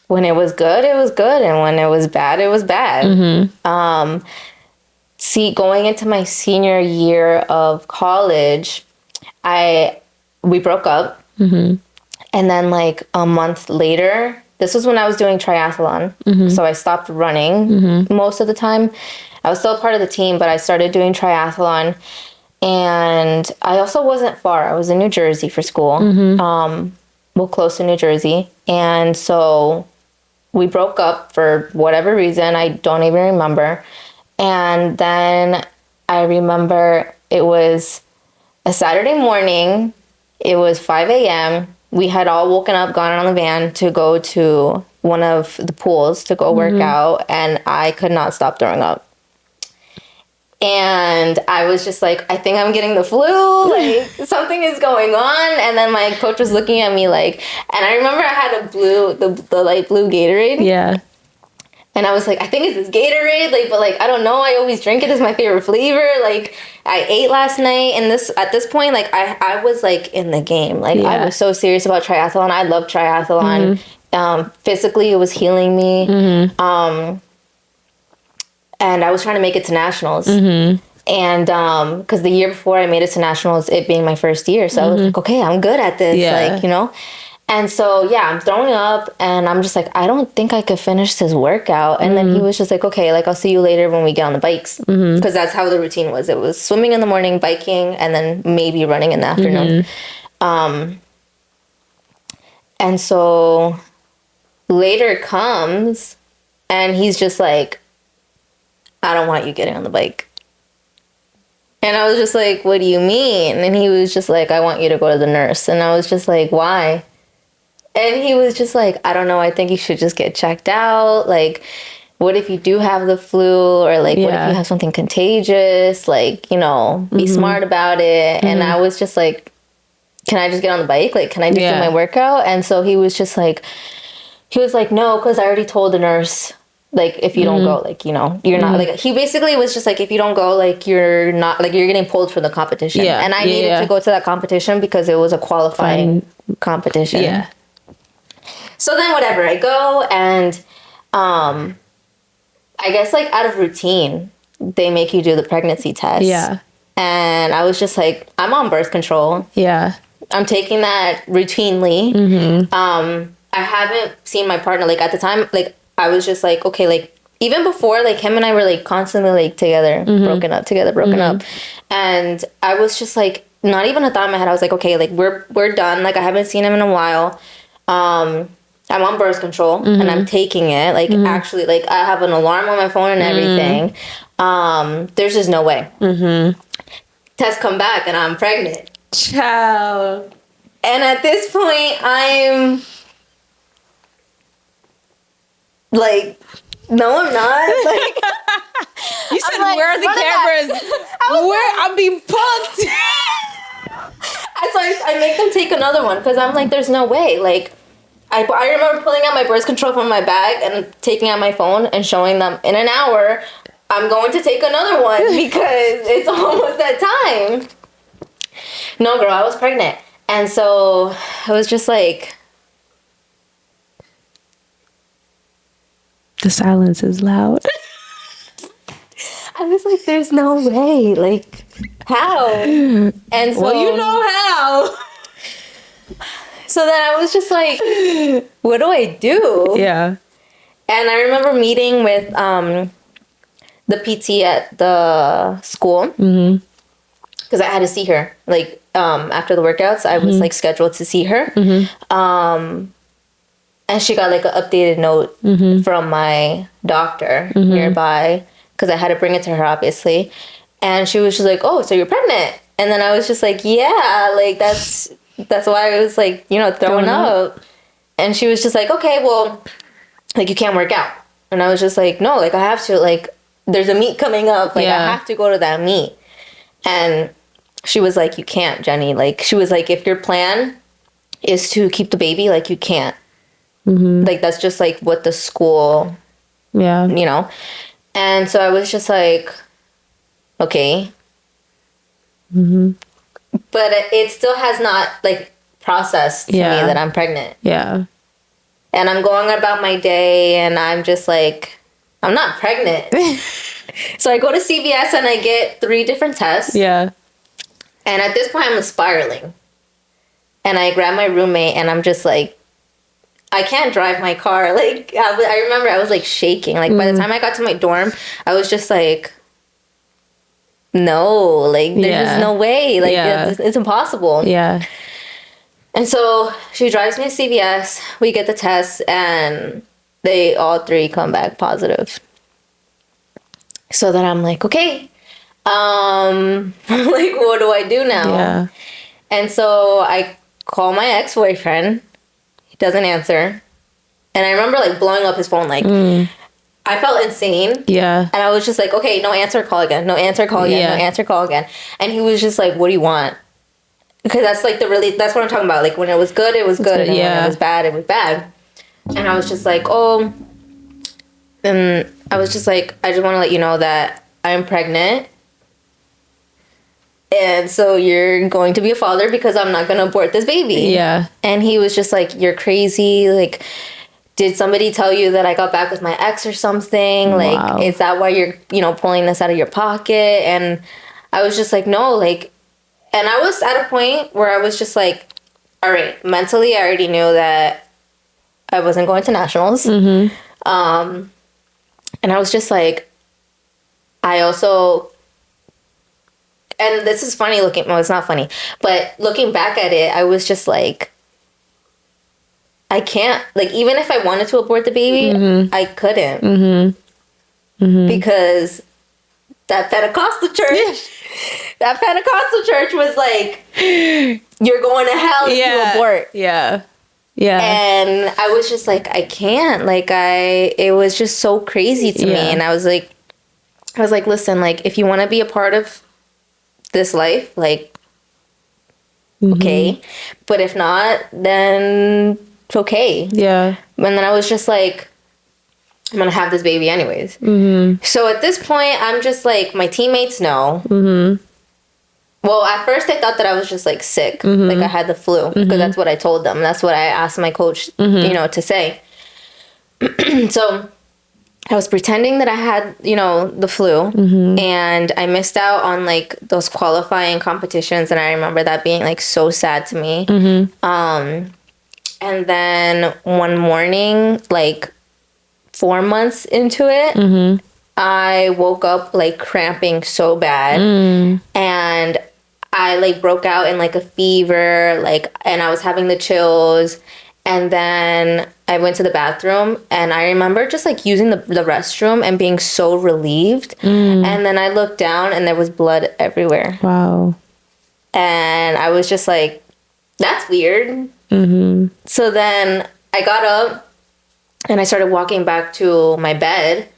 [SPEAKER 1] when it was good, it was good. And when it was bad, it was bad. Going into my senior year of college, we broke up. And then like a month later, this was when I was doing triathlon. So I stopped running most of the time. I was still part of the team, but I started doing triathlon. And I also wasn't far. I was in New Jersey for school, close to New Jersey. And so we broke up for whatever reason. I don't even remember. And then I remember it was a Saturday morning. It was 5 a.m. We had all woken up, gone on the van to go to one of the pools to go work out. And I could not stop throwing up. And I was just like, I think I'm getting the flu. Like, something is going on. And then my coach was looking at me like, and I remember I had the light blue Gatorade.
[SPEAKER 2] Yeah.
[SPEAKER 1] And I was like, I think it's this Gatorade. Like, but like, I don't know. I always drink it. It's my favorite flavor. Like, I ate last night. And at this point, like, I was like in the game. Like, I was so serious about triathlon. I love triathlon. Physically, it was healing me. And I was trying to make it to nationals. And because the year before I made it to nationals, it being my first year. So I was like, okay, I'm good at this. Like, you know. And so, I'm throwing up and I'm just like, I don't think I could finish this workout. And then he was just like, okay, like, I'll see you later when we get on the bikes. Because that's how the routine was. It was swimming in the morning, biking, and then maybe running in the afternoon. And so later comes and he's just like, I don't want you getting on the bike. And I was just like, what do you mean? And he was just like, I want you to go to the nurse. And I was just like, why? And he was just like, I don't know. I think you should just get checked out. Like, what if you do have the flu? Or like, what if you have something contagious? Like, you know, be smart about it. And I was just like, can I just get on the bike? Like, can I just do my workout? And so he was like, no, because I already told the nurse, like, if you don't go, like, you know, you're not, like, he basically was just like, if you don't go, like, you're not, like, you're getting pulled from the competition. And I needed to go to that competition because it was a qualifying competition. So then whatever, I go and I guess, like, out of routine, they make you do the pregnancy test. And I was just like, I'm on birth control. I'm taking that routinely. I haven't seen my partner, like, at the time, like, I was just like, okay, like, even before, like, him and I were, like, constantly, like, together, broken up. And I was just, like, not even a thought in my head. I was like, okay, like, we're done. Like, I haven't seen him in a while. I'm on birth control, and I'm taking it. Like, actually, like, I have an alarm on my phone and everything. There's just no way. Tests come back, and I'm pregnant.
[SPEAKER 2] Child.
[SPEAKER 1] And at this point, I'm... like, no, I'm not. Like,
[SPEAKER 2] you said,
[SPEAKER 1] like,
[SPEAKER 2] where are the cameras? I'm being punked.
[SPEAKER 1] So I make them take another one because I'm like, there's no way. Like, I remember pulling out my birth control from my bag and taking out my phone and showing them, in an hour, I'm going to take another one because it's almost that time. No, girl, I was pregnant. And so I was just like...
[SPEAKER 2] The silence is loud.
[SPEAKER 1] I was like, there's no way. Like, how? And so...
[SPEAKER 2] well, you know how.
[SPEAKER 1] So then I was just like, what do I do?
[SPEAKER 2] Yeah.
[SPEAKER 1] And I remember meeting with the PT at the school. Because I had to see her. Like, after the workouts, I was, like, scheduled to see her. And she got, like, an updated note from my doctor nearby. Because I had to bring it to her, obviously. And she was just like, oh, so you're pregnant. And then I was just like, yeah, like, that's why I was, like, you know, throwing up. And she was just like, okay, well, like, you can't work out. And I was just like, no, like, I have to, like, there's a meet coming up. Like, I have to go to that meet. And she was like, you can't, Jenny. Like, she was like, if your plan is to keep the baby, like, you can't. Like, that's just, like, what the school, you know? And so I was just like, okay. But it still has not, like, process to me that I'm pregnant.
[SPEAKER 2] Yeah.
[SPEAKER 1] And I'm going about my day and I'm just like, I'm not pregnant. So I go to CVS and I get 3 different tests.
[SPEAKER 2] Yeah.
[SPEAKER 1] And at this point, I'm spiraling. And I grab my roommate and I'm just like, I can't drive my car. Like, I remember I was like shaking. Like, by the time I got to my dorm, I was just like, no, like, there's just no way. Like, it's impossible.
[SPEAKER 2] Yeah.
[SPEAKER 1] And so she drives me to CVS. We get the test and they all 3 come back positive. So then I'm like, okay, like, what do I do now?
[SPEAKER 2] Yeah.
[SPEAKER 1] And so I call my ex-boyfriend. He doesn't answer. And I remember like blowing up his phone. Like, I felt insane.
[SPEAKER 2] Yeah.
[SPEAKER 1] And I was just like, okay, no answer, call again. No answer, call again. No answer, call again. And he was just like, what do you want? Because that's like that's what I'm talking about. Like, when it was good, it was good. And when it was bad, it was bad. And I was just like, oh. And I was just like, I just want to let you know that I'm pregnant. And so you're going to be a father because I'm not going to abort this baby.
[SPEAKER 2] Yeah.
[SPEAKER 1] And he was just like, you're crazy. Like, did somebody tell you that I got back with my ex or something? Like, is that why you're, pulling this out of your pocket? And I was just like, no, like, and I was at a point where I was just like, all right, mentally, I already knew that I wasn't going to nationals. Mm-hmm. And I was just like, I also, and this is funny looking, well, it's not funny, but looking back at it, I was just like, I can't, like, even if I wanted to abort the baby, I couldn't. Because that Pentecostal church was like, you're going to hell if you abort.
[SPEAKER 2] Yeah. Yeah.
[SPEAKER 1] And I was just like, I can't. Like, it was just so crazy to me. And I was like, listen, like, if you want to be a part of this life, like, okay. But if not, then it's okay. Yeah. And then I was just like, I'm going to have this baby anyways. So at this point, I'm just like, my teammates know. Well, at first they thought that I was just like sick, like I had the flu, because that's what I told them. That's what I asked my coach, to say. So I was pretending that I had, the flu, and I missed out on like those qualifying competitions, and I remember that being like so sad to me. And then one morning, like 4 months into it, I woke up like cramping so bad, and I like broke out in like a fever, like, and I was having the chills. And then I went to the bathroom and I remember just like using the restroom and being so relieved. And then I looked down and there was blood everywhere. Wow. And I was just like, that's weird. So then I got up and I started walking back to my bed.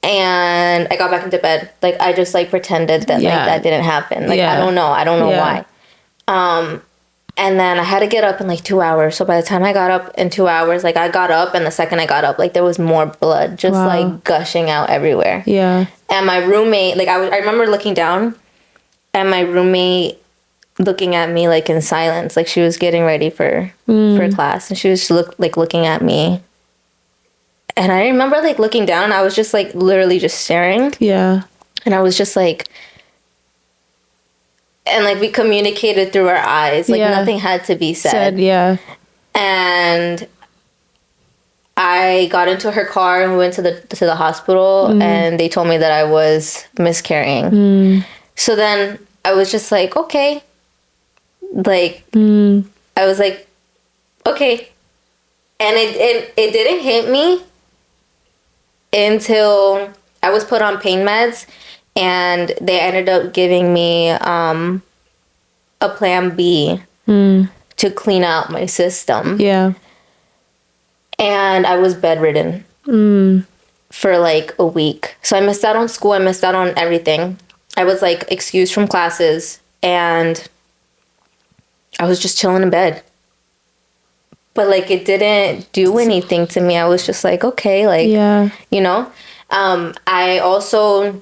[SPEAKER 1] And I got back into bed. Like, I just, like, pretended that, like, that didn't happen. Like, I don't know. I don't know why. And then I had to get up in, like, 2 hours. So by the time I got up in 2 hours, like, I got up. And the second I got up, like, there was more blood just, like, gushing out everywhere. Yeah. And my roommate, like, I remember looking down. And my roommate looking at me, like, in silence. Like, she was getting ready for class. And she was just, looking at me. And I remember, like, looking down, and I was just, like, literally just staring. Yeah. And I was just, like... And, like, we communicated through our eyes. Like, nothing had to be said. And I got into her car and we went to the hospital, and they told me that I was miscarrying. So then I was just like, okay. Like, I was like, okay. And it didn't hit me until I was put on pain meds, and they ended up giving me a plan B to clean out my system. Yeah. And I was bedridden for like a week. So I missed out on school. I missed out on everything. I was like excused from classes, and I was just chilling in bed. But, like, it didn't do anything to me. I was just like, okay, like, I also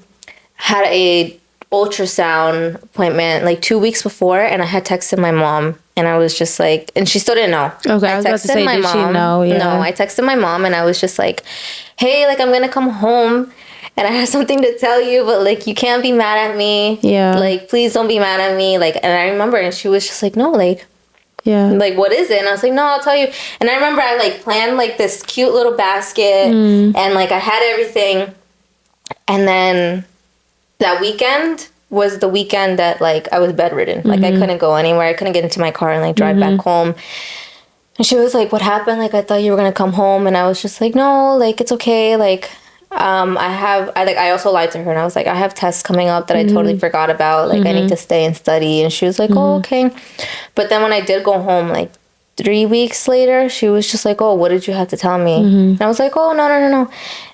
[SPEAKER 1] had a ultrasound appointment like 2 weeks before, and I had texted my mom, and I was just like, and she still didn't know.
[SPEAKER 2] Okay, I was about to say, did she know? Yeah.
[SPEAKER 1] No, I texted my mom, and I was just like, hey, like, I'm gonna come home, and I have something to tell you, but like, you can't be mad at me.
[SPEAKER 2] Yeah.
[SPEAKER 1] Like, please don't be mad at me. Like, and I remember, and she was just like, no, like,
[SPEAKER 2] yeah,
[SPEAKER 1] like, what is it? And I was like, no, I'll tell you. And I remember I like planned like this cute little basket, and like I had everything. And then that weekend was the weekend that like I was bedridden. Like I couldn't go anywhere. I couldn't get into my car and like drive back home. And she was like, what happened? Like, I thought you were gonna come home. And I was just like, no, like, it's okay. Like, I also lied to her, and I was like, I have tests coming up that I totally forgot about. Like, I need to stay and study. And she was like, oh, okay. But then when I did go home, like 3 weeks later, she was just like, oh, what did you have to tell me? And I was like, oh, no.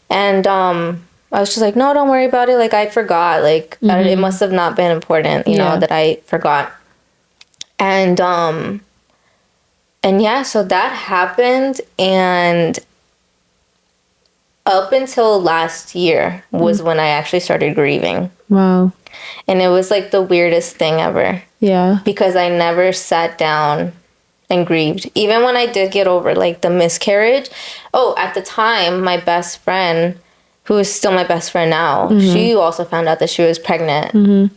[SPEAKER 1] And I was just like, no, don't worry about it. Like, I forgot. Like, it must have not been important, you know, that I forgot. And yeah, so that happened. And up until last year was when I actually started grieving.
[SPEAKER 2] Wow.
[SPEAKER 1] And it was like the weirdest thing ever. Yeah. Because I never sat down and grieved. Even when I did get over like the miscarriage. Oh, at the time, my best friend, who is still my best friend now, she also found out that she was pregnant.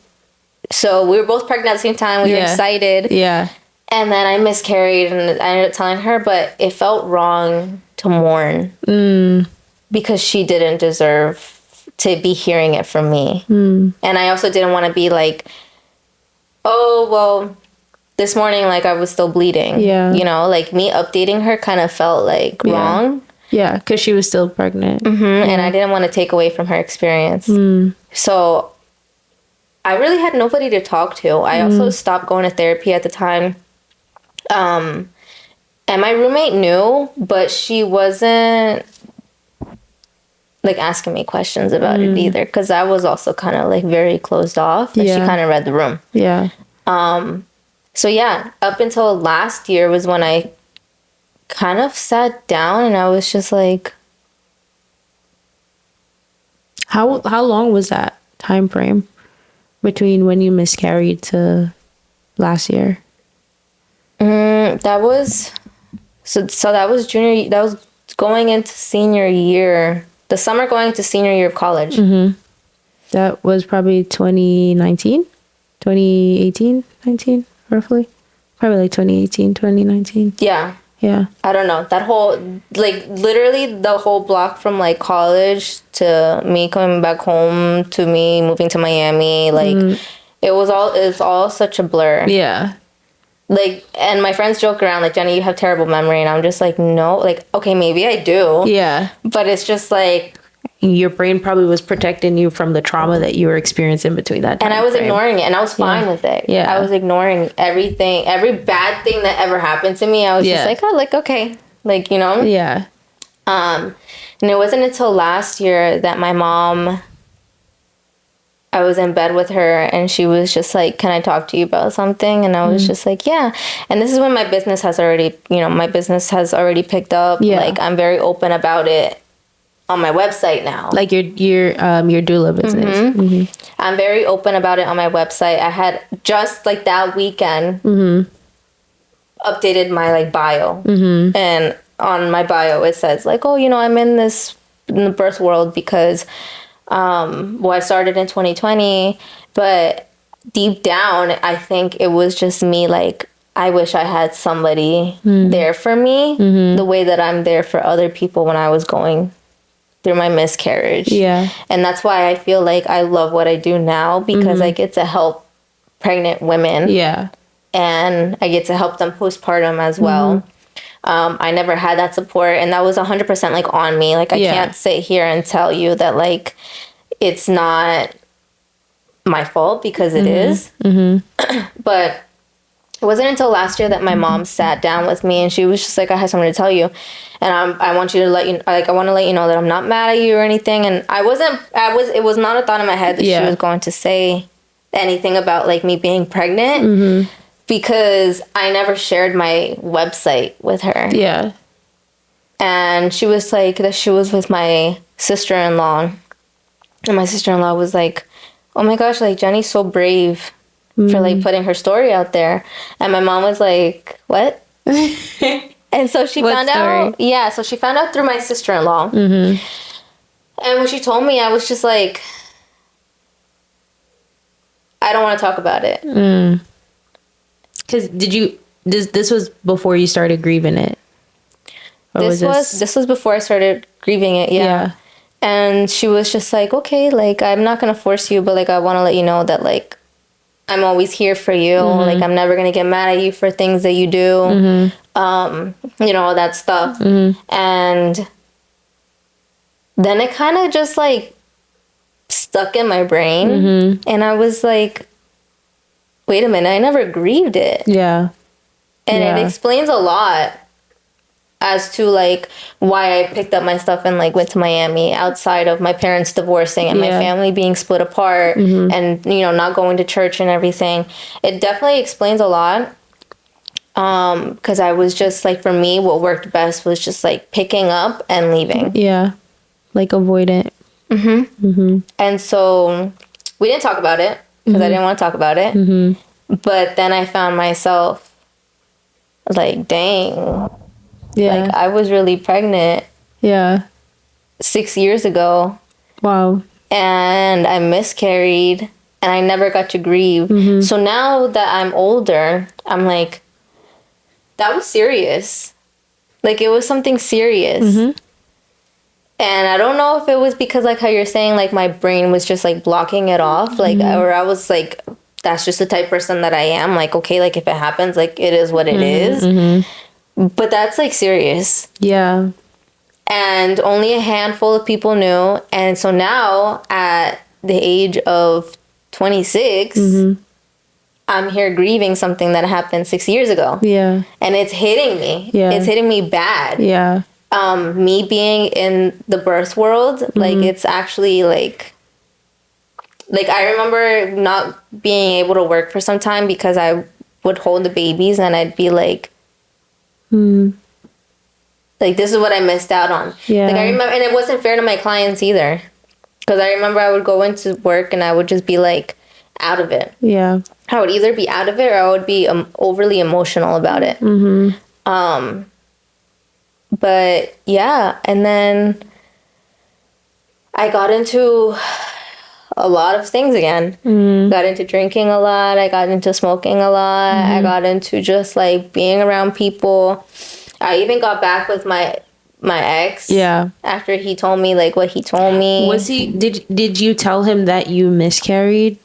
[SPEAKER 1] So we were both pregnant at the same time. We were excited. Yeah. And then I miscarried, and I ended up telling her, but it felt wrong to mourn. Because she didn't deserve to be hearing it from me. And I also didn't want to be like, oh, well, this morning, like, I was still bleeding. Yeah. You know, like, me updating her kind of felt, like, wrong.
[SPEAKER 2] Yeah, because she was still pregnant.
[SPEAKER 1] And I didn't want to take away from her experience. So I really had nobody to talk to. I also stopped going to therapy at the time. And my roommate knew, but she wasn't like asking me questions about it either, because I was also kind of like very closed off, and she kind of read the room. Yeah. So yeah, up until last year was when I kind of sat down, and I was just like,
[SPEAKER 2] how long was that time frame between when you miscarried to last year?
[SPEAKER 1] That was that was junior. That was going into senior year. The summer going into senior year of college.
[SPEAKER 2] That was probably 2019, 2018, 19, roughly. Probably like 2018, 2019. Yeah. Yeah.
[SPEAKER 1] I don't know. That whole, like, literally the whole block from, like, college to me coming back home to me moving to Miami, like, it's all such a blur. Yeah. Like, and my friends joke around, like, Jenny, you have terrible memory. And I'm just like, no. Like, okay, maybe I do. Yeah. But it's just like,
[SPEAKER 2] your brain probably was protecting you from the trauma that you were experiencing between that time.
[SPEAKER 1] And I was ignoring it, and I was fine with it. Yeah. I was ignoring everything, every bad thing that ever happened to me. I was just like, oh, like, okay. Like, you know? Yeah. And it wasn't until last year that my mom, I was in bed with her, and she was just like, can I talk to you about something? And I was just like, yeah. And this is when my business has already picked up. Yeah. Like, I'm very open about it on my website now.
[SPEAKER 2] Like your doula business.
[SPEAKER 1] I'm very open about it on my website. I had just like that weekend updated my like bio. And on my bio it says like, oh, you know, I'm in the birth world because I started in 2020, but deep down I think it was just me like, I wish I had somebody there for me the way that I'm there for other people when I was going through my miscarriage. Yeah. And that's why I feel like I love what I do now, because I get to help pregnant women. Yeah. And I get to help them postpartum as well. I never had that support, and that was 100% like on me. Like, I can't sit here and tell you that like it's not my fault, because it is. But it wasn't until last year that my mom sat down with me, and she was just like, I have something to tell you. And I want to let you know that I'm not mad at you or anything. And it was not a thought in my head that she was going to say anything about like me being pregnant, because I never shared my website with her. Yeah. And she was like that she was with my sister-in-law, and my sister-in-law was like, oh my gosh, like Jenny's so brave for like putting her story out there. And my mom was like, what? And so she found out. Yeah, so she found out through my sister-in-law. And when she told me, I was just like, I don't want to talk about it.
[SPEAKER 2] Because this was before you started grieving it?
[SPEAKER 1] This was before I started grieving it, yeah. And she was just like, okay, like, I'm not going to force you, but, like, I want to let you know that, like, I'm always here for you. Like, I'm never going to get mad at you for things that you do. You know, all that stuff. And then it kind of just, like, stuck in my brain. And I was like, wait a minute, I never grieved it. Yeah. And it explains a lot as to, like, why I picked up my stuff and, like, went to Miami outside of my parents divorcing and my family being split apart and, you know, not going to church and everything. It definitely explains a lot. Because I was just, like, for me, what worked best was just, like, picking up and leaving. Yeah.
[SPEAKER 2] Like, avoidant.
[SPEAKER 1] And so we didn't talk about it because I didn't want to talk about it. But then I found myself, like, dang. Yeah. Like, I was really pregnant. Yeah. 6 years ago. Wow. And I miscarried and I never got to grieve. So now that I'm older, I'm like, that was serious. Like, it was something serious. And I don't know if it was because, like, how you're saying, like, my brain was just, like, blocking it off. Like, or I was, like, that's just the type of person that I am. Like, okay, like, if it happens, like, it is what it is. But that's, like, serious. Yeah. And only a handful of people knew. And so now, at the age of 26, I'm here grieving something that happened 6 years ago. Yeah. And it's hitting me. Yeah. It's hitting me bad. Yeah. Me being in the birth world, like, it's actually, like, I remember not being able to work for some time because I would hold the babies and I'd be like, like, this is what I missed out on. Yeah. Like, I remember, and it wasn't fair to my clients either. Because I remember I would go into work and I would just be, like, out of it. Yeah. I would either be out of it or I would be overly emotional about it. But, yeah. And then I got into a lot of things again. Got into drinking a lot. I got into smoking a lot. I got into just, like, being around people. I even got back with my ex. Yeah. After he told me, like, what he told me.
[SPEAKER 2] Was he? Did you tell him that you miscarried?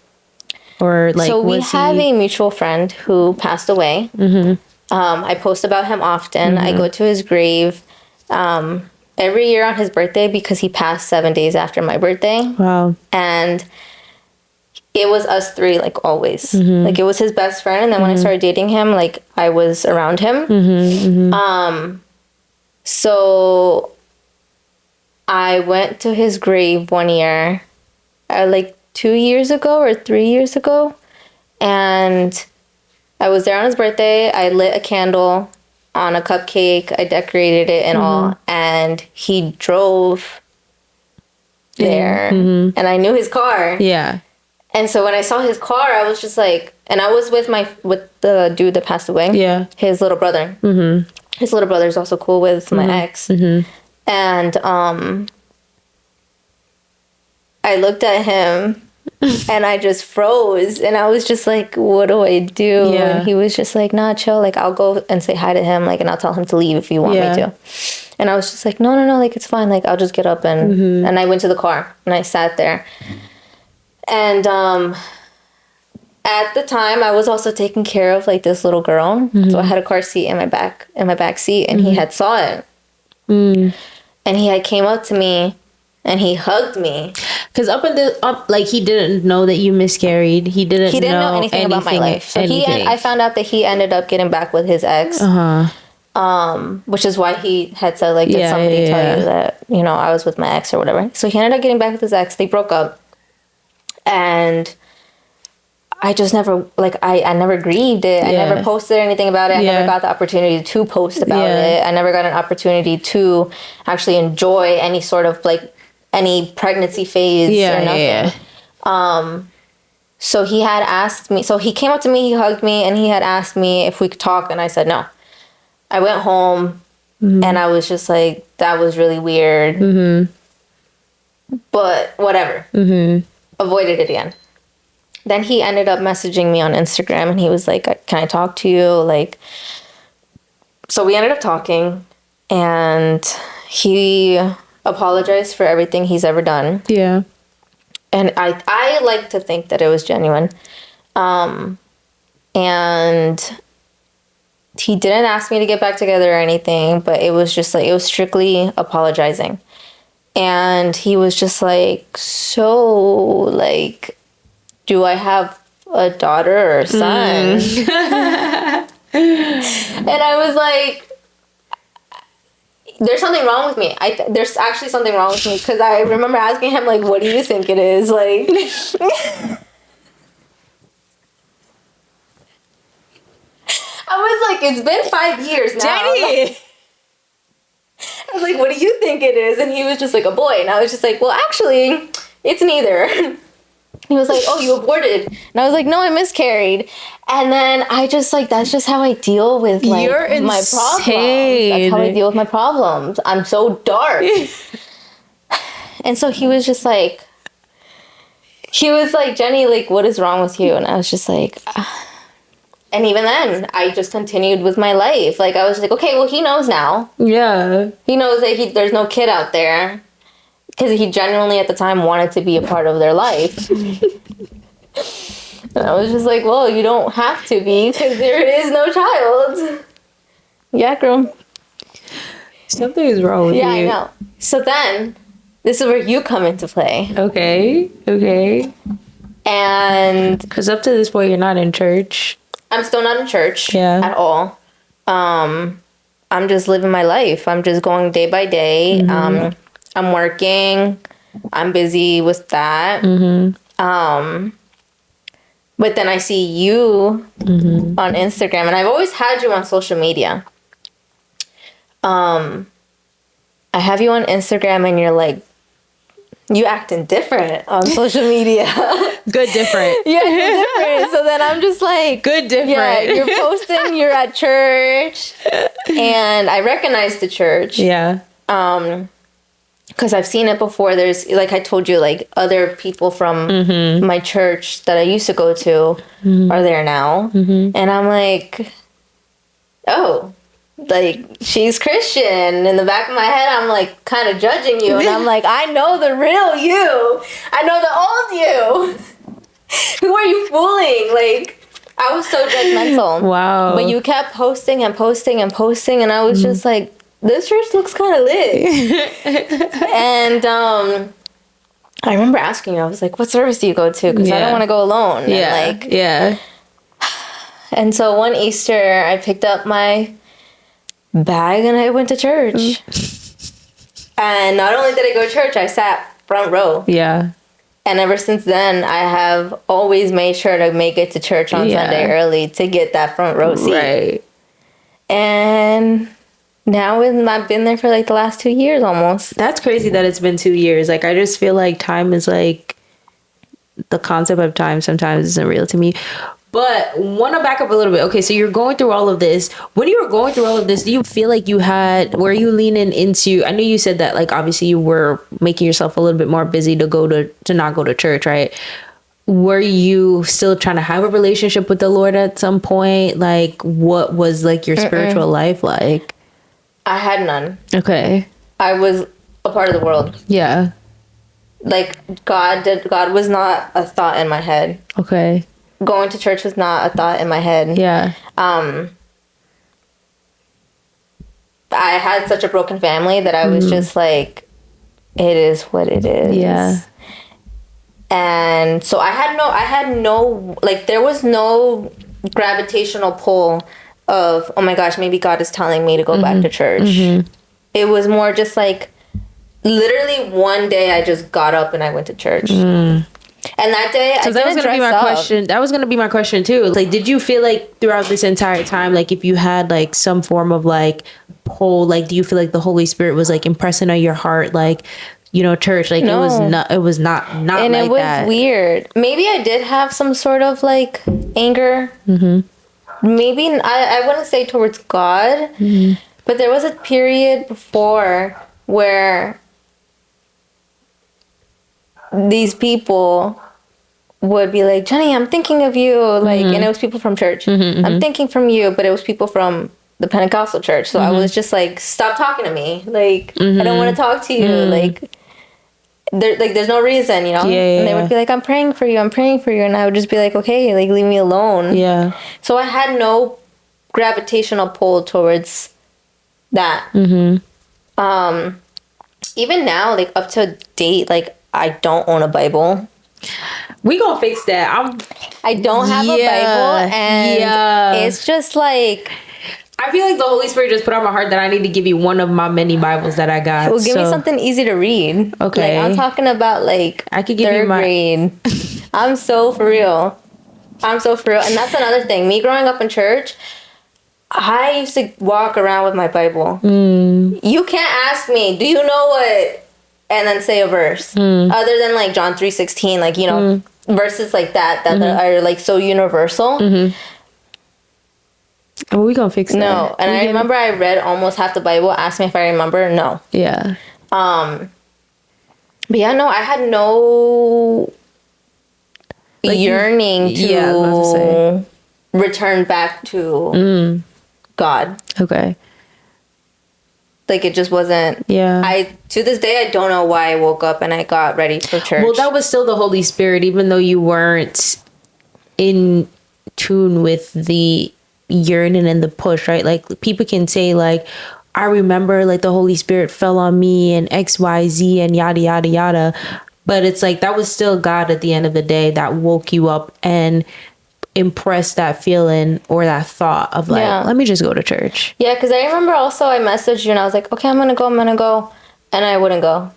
[SPEAKER 2] Or, like,
[SPEAKER 1] so we have a mutual friend who passed away. I post about him often. I go to his grave every year on his birthday because he passed 7 days after my birthday. Wow. And it was us three, like, always. Like, it was his best friend. And then when I started dating him, like, I was around him. So I went to his grave one year, like 2 years ago or 3 years ago. And I was there on his birthday. I lit a candle on a cupcake. I decorated it and all. And he drove there. And I knew his car. Yeah. And so when I saw his car, I was just like, and I was with the dude that passed away. Yeah. His little brother. His little brother's also cool with my ex. And I looked at him and I just froze. And I was just like, what do I do? Yeah. And he was just like, nah, chill. Like, I'll go and say hi to him. Like, and I'll tell him to leave if you want me to. And I was just like, no, like, it's fine. Like, I'll just get up. And I went to the car and I sat there. And at the time, I was also taking care of, like, this little girl. So I had a car seat in my back seat, and he had saw it. And he had came up to me, and he hugged me.
[SPEAKER 2] Because like, he didn't know that you miscarried. He didn't know anything about my life.
[SPEAKER 1] So I found out that he ended up getting back with his ex. Which is why he had said, like, did somebody tell you that, you know, I was with my ex or whatever. So he ended up getting back with his ex. They broke up. And I just never, like, I never grieved it. I never posted anything about it. I never got the opportunity to post about it. I never got an opportunity to actually enjoy any sort of, like, any pregnancy phase or nothing. So he had asked me, so he came up to me, he hugged me, and he had asked me if we could talk, and I said no. I went home, and I was just like, that was really weird. But whatever. Avoided it again. Then he ended up messaging me on Instagram, and he was like, can I talk to you? Like, so we ended up talking, and he apologized for everything he's ever done.
[SPEAKER 2] Yeah.
[SPEAKER 1] And I like to think that it was genuine. And he didn't ask me to get back together or anything, but it was just like, it was strictly apologizing. And he was just like, so, like, do I have a daughter or a son? And I was like, there's something wrong with me. There's actually something wrong with me, because I remember asking him, like, what do you think it is? Like, I was like, it's been 5 years now.
[SPEAKER 2] Jenny!
[SPEAKER 1] I was like, what do you think it is? And he was just like, a boy. And I was just like, well, actually, it's neither. He was like, oh, you aborted. And I was like, no, I miscarried. And then I just like, that's just how I deal with like my problems. That's how I deal with my problems. I'm so dark. And so he was like, Jenny, like, what is wrong with you? And I was just like, and even then, I just continued with my life. Like, I was like, okay, well, he knows now. Yeah. He knows that there's no kid out there. Because he genuinely, at the time, wanted to be a part of their life. And I was just like, well, you don't have to be, because there is no child. Yeah, girl.
[SPEAKER 2] Something is wrong with you.
[SPEAKER 1] Yeah, I know. So then, this is where you come into play.
[SPEAKER 2] Okay. And... because up to this point, you're not in church.
[SPEAKER 1] I'm still not in church at all. I'm just living my life. I'm just going day by day. I'm working. I'm busy with that. But then I see you on Instagram, and I've always had you on social media. I have you on Instagram, and you're like, you acting different on social media.
[SPEAKER 2] Good different.
[SPEAKER 1] Yeah, good different. So then I'm just like,
[SPEAKER 2] good different.
[SPEAKER 1] Yeah, you're posting, you're at church, and I recognize the church. Yeah. Because I've seen it before. There's, like I told you, like other people from my church that I used to go to are there now. And I'm like, oh, like, she's Christian. In the back of my head, I'm like kind of judging you. And I'm like, I know the real you. I know the old you. Who are you fooling? Like, I was so judgmental. Wow. But you kept posting and posting and posting. And I was just like, this church looks kind of lit. And I remember asking you, I was like, what service do you go to? Because I don't want to go alone. Yeah. And like, and so one Easter, I picked up my bag and I went to church. And not only did I go to church, I sat front row. Yeah. And ever since then, I have always made sure to make it to church on Sunday early to get that front row seat. Right. And now I've been there for like the last 2 years almost.
[SPEAKER 2] That's crazy that it's been 2 years. Like, I just feel like time is like, the concept of time sometimes isn't real to me. But want to back up a little bit. Okay, so you're going through all of this. When you were going through all of this, do you feel like were you leaning into, I know you said that like obviously you were making yourself a little bit more busy to not go to church, right? Were you still trying to have a relationship with the Lord at some point? Like, what was like your spiritual life like?
[SPEAKER 1] I had none.
[SPEAKER 2] Okay.
[SPEAKER 1] I was a part of the world. Yeah. Like, God was not a thought in my head. Okay. Going to church was not a thought in my head. Yeah. I had such a broken family that I was just like, it is what it is. Yeah. And so I had no, like, there was no gravitational pull of, oh my gosh, maybe God is telling me to go back to church. It was more just like, literally one day I just got up and I went to church. And that day, I didn't dress up.
[SPEAKER 2] That was going to be my question too. Like, did you feel like throughout this entire time, like if you had like some form of like pull, like do you feel like the Holy Spirit was like impressing on your heart, like church. Like,
[SPEAKER 1] No.
[SPEAKER 2] it was not
[SPEAKER 1] And
[SPEAKER 2] like
[SPEAKER 1] it was
[SPEAKER 2] that.
[SPEAKER 1] weird. Maybe I did have some sort of like anger. Maybe I wouldn't say towards God, but there was a period before where these people would be like, Jenny, I'm thinking of you. Like, and it was people from church. I'm thinking from you, but it was people from the Pentecostal church. So I was just like, stop talking to me. Like, I don't want to talk to you. Like, there's no reason,
[SPEAKER 2] Yeah,
[SPEAKER 1] and they would be like, I'm praying for you, and I would just be like, okay, like, leave me alone.
[SPEAKER 2] Yeah.
[SPEAKER 1] So I had no gravitational pull towards that. Even now, like, up to date, like, I don't own a Bible.
[SPEAKER 2] We gonna fix that.
[SPEAKER 1] I don't have a Bible, and it's just like,
[SPEAKER 2] I feel like the Holy Spirit just put on my heart that I need to give you one of my many Bibles that I got.
[SPEAKER 1] well, give me something easy to read.
[SPEAKER 2] Okay.
[SPEAKER 1] Like, I'm talking about, like,
[SPEAKER 2] I could give
[SPEAKER 1] third
[SPEAKER 2] you my
[SPEAKER 1] grade. I'm so for real. And that's another thing. Me growing up in church, I used to walk around with my Bible. You can't ask me, do you know what? And then say a verse. Other than, like, John 3:16, like, verses like that are, like, so universal.
[SPEAKER 2] Oh, we gonna fix that.
[SPEAKER 1] No. And I remember I read almost half the Bible. Ask me if I remember. No.
[SPEAKER 2] Yeah.
[SPEAKER 1] But yeah, no, I had no yearning to return back to God.
[SPEAKER 2] Okay.
[SPEAKER 1] Like, it just wasn't.
[SPEAKER 2] Yeah.
[SPEAKER 1] To this day, I don't know why I woke up and I got ready for church.
[SPEAKER 2] Well, that was still the Holy Spirit, even though you weren't in tune with the yearning and the push, right? Like, people can say, like, I remember, like, the Holy Spirit fell on me and XYZ and yada yada yada, but it's like that was still God at the end of the day that woke you up and impressed that feeling or that thought of, like, let me just go to church.
[SPEAKER 1] Yeah, because I remember also I messaged you and I was like, okay, I'm gonna go, and I wouldn't go.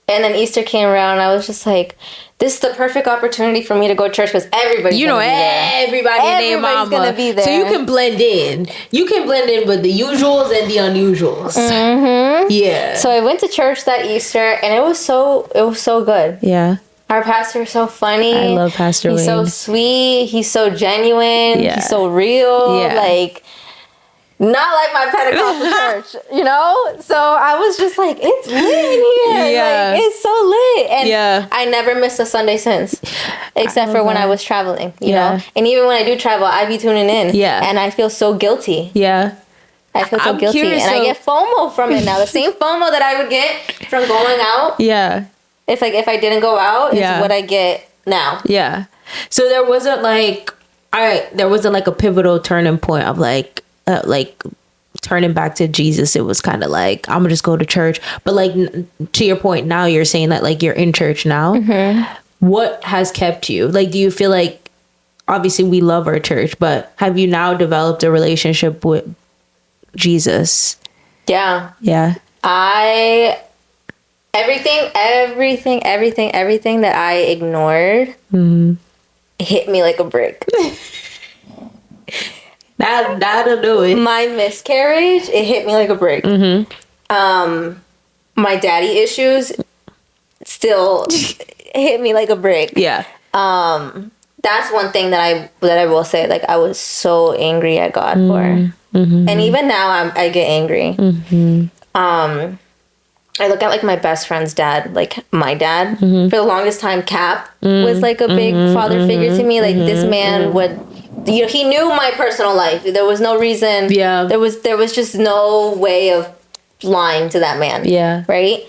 [SPEAKER 1] And then Easter came around and I was just like, this is the perfect opportunity for me to go to church because everybody's gonna be there. Everybody's gonna be there.
[SPEAKER 2] So you can blend in. You can blend in with the usuals and the unusuals. Yeah.
[SPEAKER 1] So I went to church that Easter and it was so good.
[SPEAKER 2] Yeah.
[SPEAKER 1] Our pastor is so funny.
[SPEAKER 2] I love Pastor Wayne.
[SPEAKER 1] He's so sweet. He's so genuine.
[SPEAKER 2] Yeah.
[SPEAKER 1] He's so real.
[SPEAKER 2] Yeah.
[SPEAKER 1] Like, not like my Pentecostal church, So I was just like, it's lit in here.
[SPEAKER 2] Yeah.
[SPEAKER 1] Like, it's so lit. And
[SPEAKER 2] Yeah.
[SPEAKER 1] I never missed a Sunday since, except for when I was traveling, you know? And even when I do travel, I be tuning in.
[SPEAKER 2] Yeah.
[SPEAKER 1] And I feel so guilty.
[SPEAKER 2] Yeah.
[SPEAKER 1] I feel so guilty.
[SPEAKER 2] Curious,
[SPEAKER 1] and I get FOMO from it now. The same FOMO that I would get from going out.
[SPEAKER 2] Yeah.
[SPEAKER 1] If I didn't go out, is what I get now.
[SPEAKER 2] Yeah. So there wasn't like a pivotal turning point of like turning back to Jesus. It was kind of like, I'm gonna just go to church. But like, to your point, now you're saying that like you're in church now. What has kept you? Like, do you feel like, obviously we love our church, but have you now developed a relationship with Jesus?
[SPEAKER 1] Yeah.
[SPEAKER 2] Yeah.
[SPEAKER 1] Everything that I ignored hit me like a brick.
[SPEAKER 2] That'll do it.
[SPEAKER 1] My miscarriage, it hit me like a brick. My daddy issues still hit me like a brick.
[SPEAKER 2] Yeah.
[SPEAKER 1] That's one thing that I will say, like, I was so angry at God for. And even now I get angry. I look at like my best friend's dad, like my dad. For the longest time, Cap was like a big father figure to me. Like, this man would, he knew my personal life. There was no reason.
[SPEAKER 2] Yeah.
[SPEAKER 1] There was just no way of lying to that man.
[SPEAKER 2] Yeah.
[SPEAKER 1] Right.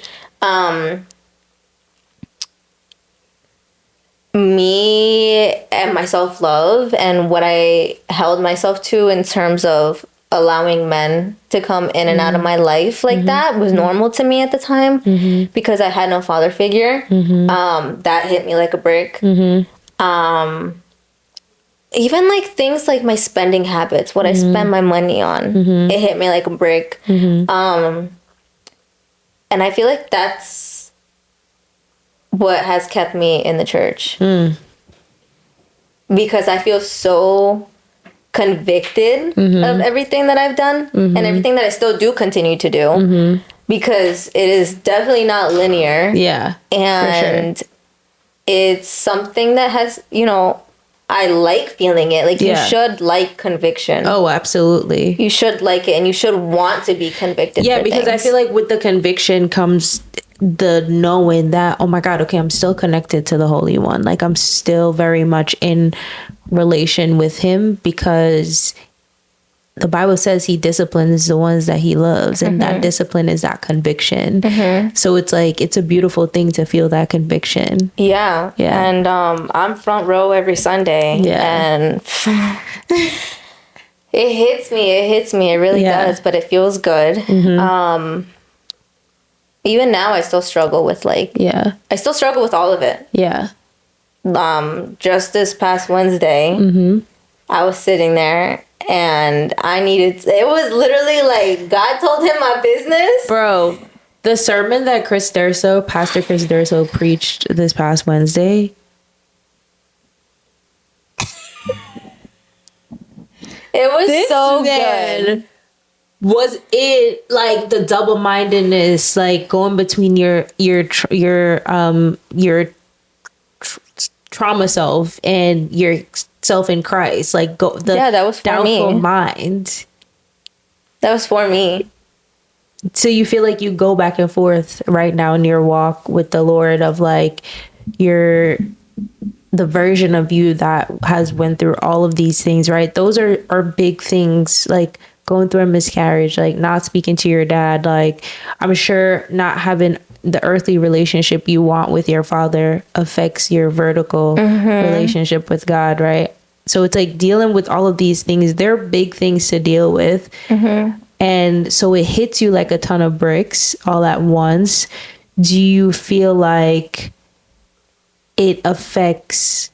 [SPEAKER 1] Me and my self-love and what I held myself to in terms of allowing men to come in and out of my life like that was normal to me at the time because I had no father figure. That hit me like a brick. Even like things like my spending habits, what I spend my money on, it hit me like a brick. And I feel like that's what has kept me in the church. Because I feel so convicted of everything that I've done and everything that I still do continue to do. because it is definitely not linear.
[SPEAKER 2] Yeah.
[SPEAKER 1] And it's something that has, you know, I like feeling it. Like, you should like conviction.
[SPEAKER 2] Oh, absolutely.
[SPEAKER 1] You should like it, and you should want to be convicted.
[SPEAKER 2] Yeah, because things. I feel like with the conviction comes the knowing that, oh my God, okay, I'm still connected to the Holy One. Like, I'm still very much in relation with him, because the Bible says he disciplines the ones that he loves, and that discipline is that conviction. So it's like, it's a beautiful thing to feel that conviction.
[SPEAKER 1] Yeah. And I'm front row every Sunday. And it hits me. It really does, but it feels good. Even now, I still struggle with I still struggle with all of it. Yeah. Just this past Wednesday, I was sitting there and it was literally like God told him my business.
[SPEAKER 2] Bro, the sermon that Pastor Chris Durso preached this past Wednesday.
[SPEAKER 1] It was so good.
[SPEAKER 2] Was it like the double-mindedness, like going between your trauma self and your self in Christ, like
[SPEAKER 1] that was for
[SPEAKER 2] doubtful
[SPEAKER 1] me.
[SPEAKER 2] Mind.
[SPEAKER 1] That was for me.
[SPEAKER 2] So you feel like you go back and forth right now in your walk with the Lord of like the version of you that has went through all of these things, right? Those are big things, like going through a miscarriage, like not speaking to your dad, like I'm sure not having the earthly relationship you want with your father affects your vertical relationship with God, right? So it's like dealing with all of these things. They're big things to deal with. And so it hits you like a ton of bricks all at once. Do you feel like it affects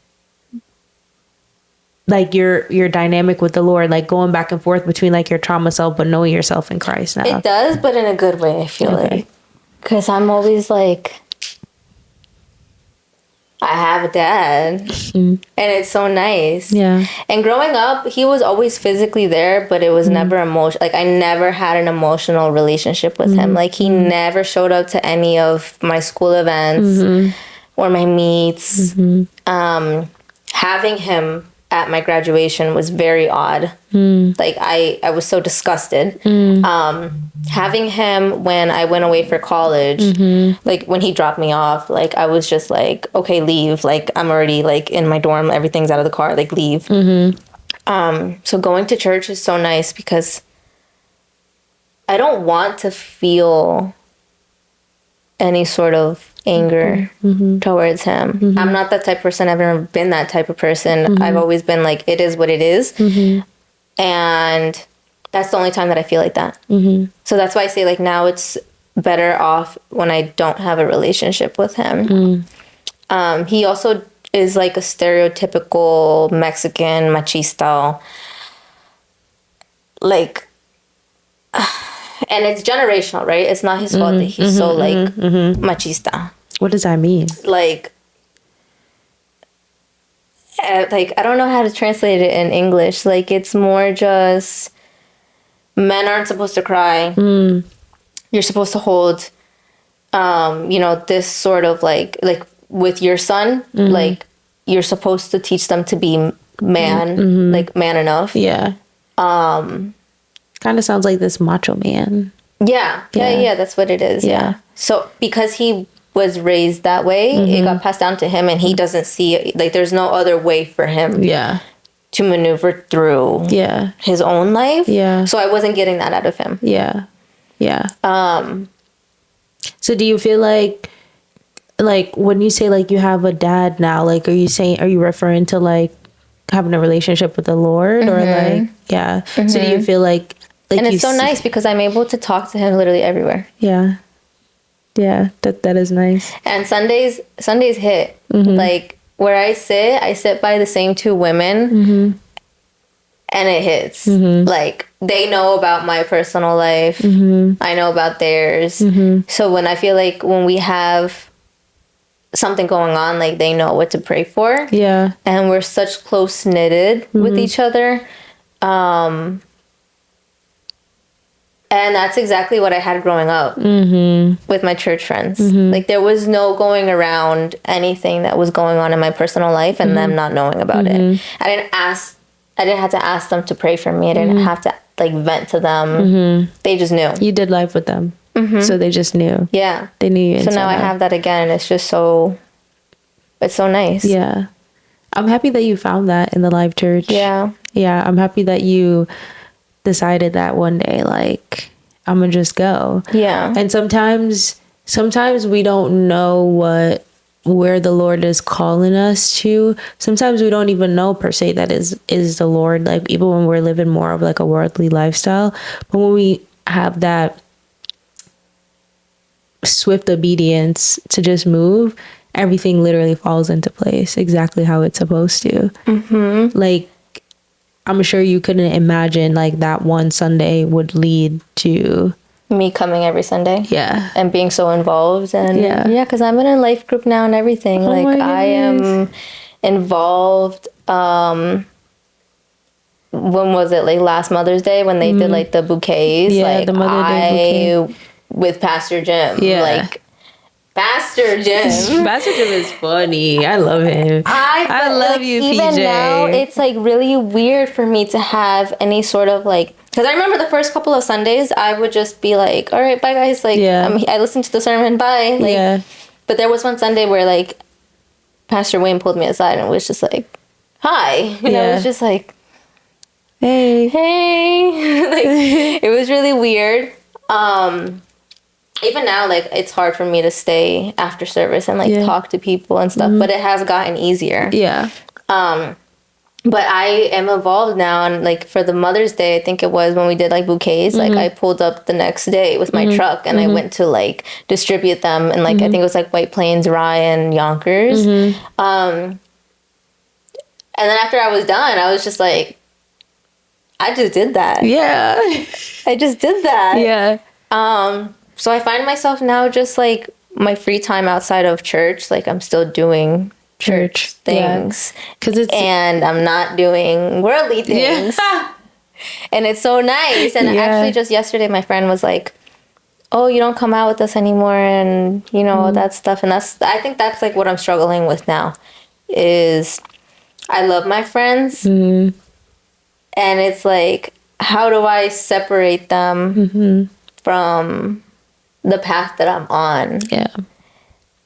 [SPEAKER 2] like your dynamic with the Lord, like going back and forth between like your trauma self but knowing yourself in Christ now?
[SPEAKER 1] It does, but in a good way, I feel like. Because I'm always like, I have a dad, and it's so nice. Yeah. And growing up, he was always physically there, but it was never emotional. Like, I never had an emotional relationship with him. Like, he never showed up to any of my school events or my meets. Having him at my graduation was very odd. Like, I was so disgusted. Having him when I went away for college, like when he dropped me off, like I was just like, okay, leave. Like, I'm already like in my dorm, everything's out of the car, like leave. So going to church is so nice because I don't want to feel any sort of anger towards him. I'm not that type of person. I've never been that type of person. I've always been like, it is what it is. And that's the only time that I feel like that. So that's why I say like now it's better off when I don't have a relationship with him. He also is like a stereotypical Mexican machista. Like, and it's generational, right? It's not his fault that he's so like machista.
[SPEAKER 2] What does that mean?
[SPEAKER 1] Like I don't know how to translate it in English. Like, it's more just men aren't supposed to cry. You're supposed to hold, you know, this sort of like with your son, like you're supposed to teach them to be man, like man enough. Yeah.
[SPEAKER 2] Kind of sounds like this macho man.
[SPEAKER 1] Yeah. That's what it is. Yeah. So because he was raised that way, it got passed down to him, and he doesn't see like there's no other way for him. To maneuver through his own life. So I wasn't getting that out of him.
[SPEAKER 2] So do you feel like when you say like you have a dad now, like are you referring to like having a relationship with the Lord or like so do you feel like
[SPEAKER 1] and it's so nice because I'm able to talk to him literally everywhere.
[SPEAKER 2] That is nice.
[SPEAKER 1] And Sundays hit. Like where I sit by the same two women, and it hits. Like they know about my personal life. I know about theirs. So when I feel like when we have something going on, like they know what to pray for. And we're such close knitted with each other. And that's exactly what I had growing up with my church friends. Like, there was no going around anything that was going on in my personal life and them not knowing about it. I didn't have to ask them to pray for me. I didn't have to, like, vent to them. They just knew.
[SPEAKER 2] You did life with them. So they just knew.
[SPEAKER 1] Yeah.
[SPEAKER 2] They knew you.
[SPEAKER 1] So now I have that again, and it's just so, it's so nice.
[SPEAKER 2] Yeah. I'm happy that you found that in the live church.
[SPEAKER 1] Yeah.
[SPEAKER 2] Yeah. I'm happy that you decided that one day, like, I'm gonna just go.
[SPEAKER 1] Yeah.
[SPEAKER 2] And sometimes we don't know where the Lord is calling us to. Sometimes we don't even know per se that is the Lord, like, even when we're living more of like a worldly lifestyle. But when we have that swift obedience to just move, everything literally falls into place exactly how it's supposed to. Like, I'm sure you couldn't imagine like that one Sunday would lead to
[SPEAKER 1] me coming every Sunday.
[SPEAKER 2] Yeah.
[SPEAKER 1] And being so involved. And yeah, because I'm in a life group now and everything.
[SPEAKER 2] Oh,
[SPEAKER 1] like, I am involved. When was it? Like, last Mother's Day when they did like the bouquets.
[SPEAKER 2] Yeah,
[SPEAKER 1] like,
[SPEAKER 2] the Mother Day bouquet.
[SPEAKER 1] With Pastor Jim.
[SPEAKER 2] Yeah.
[SPEAKER 1] Like, Pastor Jim.
[SPEAKER 2] Pastor Jim is funny. I love him. I love you,
[SPEAKER 1] even
[SPEAKER 2] PJ.
[SPEAKER 1] now, it's like really weird for me to have any sort of like, because I remember the first couple of Sundays, I would just be like, all right, bye guys. Like, I listened to the sermon, bye. Like, but there was one Sunday where like Pastor Wayne pulled me aside and was just like, hi. And I was just like, hey. Like, it was really weird. Even now, like, it's hard for me to stay after service and like talk to people and stuff, but it has gotten easier.
[SPEAKER 2] Yeah.
[SPEAKER 1] But I am involved now, and like for the Mother's Day, I think it was when we did like bouquets, like I pulled up the next day with my truck and I went to like distribute them, and like I think it was like White Plains, Rye, and Yonkers. And then after I was done, I was just like, I just did that.
[SPEAKER 2] Yeah.
[SPEAKER 1] I just did that.
[SPEAKER 2] Yeah.
[SPEAKER 1] So I find myself now just like my free time outside of church, like I'm still doing church things, and I'm not doing worldly things. And it's so nice. And actually just yesterday my friend was like, oh, you don't come out with us anymore, and you know that stuff. And I think that's like what I'm struggling with now, is I love my friends, and it's like, how do I separate them from the path that I'm on?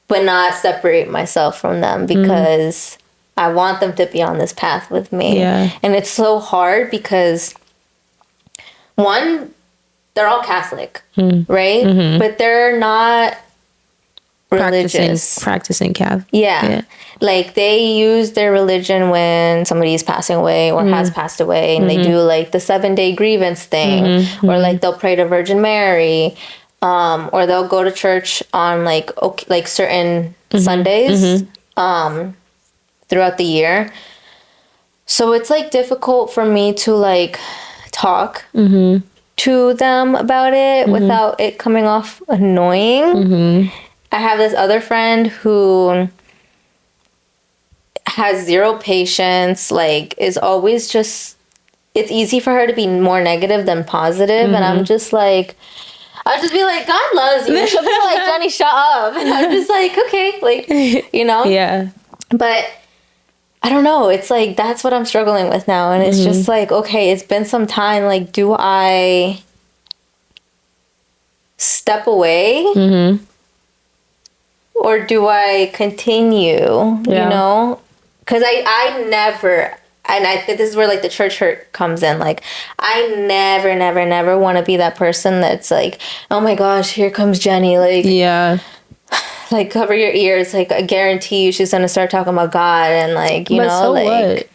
[SPEAKER 1] But not separate myself from them, because I want them to be on this path with me. And it's so hard because, one, they're all Catholic, right? But they're not religious.
[SPEAKER 2] Practicing Catholic.
[SPEAKER 1] Like, they use their religion when somebody's passing away or has passed away, and they do like the 7-day grievance thing, or like they'll pray to Virgin Mary. Or they'll go to church on like certain Sundays throughout the year. So it's like difficult for me to like talk to them about it without it coming off annoying. I have this other friend who has zero patience, like is always just, it's easy for her to be more negative than positive. And I'm just like, I'll just be like, God loves you. She'll be like, Jenny, shut up. And I'm just like, okay, like, you know? But I don't know. It's like, that's what I'm struggling with now. And it's just like, okay, it's been some time. Like, do I step away? Or do I continue? You know? Because I never... And I think this is where like the church hurt comes in. Like, I never want to be that person that's like, oh my gosh, here comes Jenny. Like, like cover your ears. Like, I guarantee you she's going to start talking about God and like, you know,
[SPEAKER 2] so
[SPEAKER 1] like,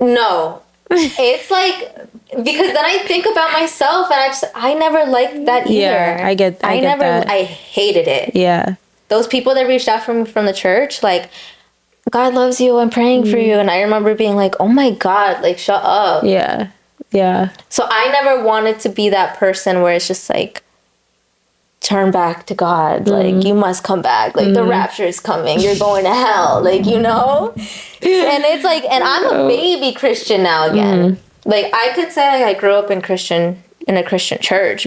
[SPEAKER 1] what? No, it's like, because then I think about myself and I never liked that either.
[SPEAKER 2] I get that.
[SPEAKER 1] I hated it. Those people that reached out from the church, like, God loves you, I'm praying for you. And I remember being like, oh my God, like, shut up. So I never wanted to be that person where it's just like, turn back to God. Like, you must come back. Like, the rapture is coming. You're going to hell. Like, you know? And it's like, and I'm a baby Christian now again. Like, I could say like I grew up in Christian, in a Christian church,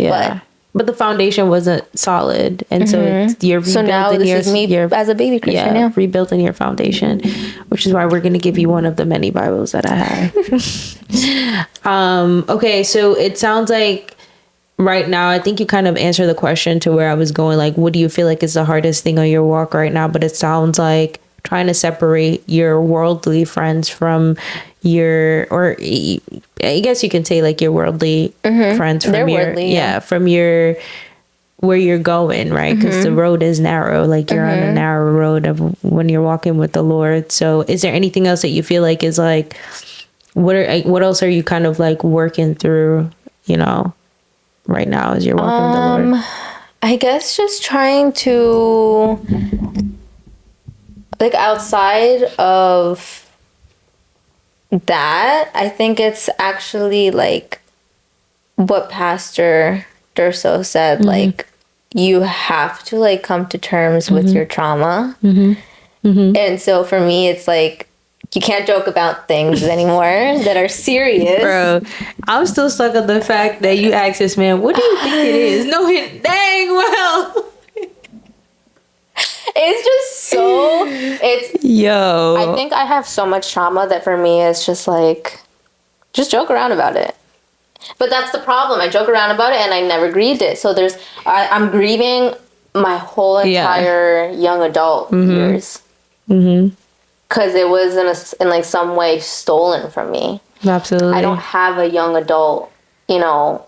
[SPEAKER 2] but the foundation wasn't solid, and so you're rebuilding. So now this is me as a baby Christian. Yeah, rebuilding your foundation, which is why we're going to give you one of the many Bibles that I have. Okay, so it sounds like right now, I think you kind of answered the question to where I was going. Like, what do you feel like is the hardest thing on your walk right now? But it sounds like trying to separate your worldly friends from your, or I guess you can say like your worldly friends from from your, where you're going, right? Because the road is narrow, like you're on a narrow road of when you're walking with the Lord. So is there anything else that you feel like is like, what else are you kind of like working through, you know, right now as you're walking with the Lord?
[SPEAKER 1] I guess just trying to, like, outside of that, I think it's actually like what Pastor Durso said, like, you have to like come to terms with your trauma. And so for me, it's like, you can't joke about things anymore that are serious. Bro,
[SPEAKER 2] I'm still stuck on the fact that you asked this man, what do you think it is? No, dang well.
[SPEAKER 1] It's just so, I think I have so much trauma that for me, it's just like, just joke around about it. But that's the problem. I joke around about it and I never grieved it. So I'm grieving my whole entire young adult years. Because it was in like some way stolen from me.
[SPEAKER 2] Absolutely.
[SPEAKER 1] I don't have a young adult, you know,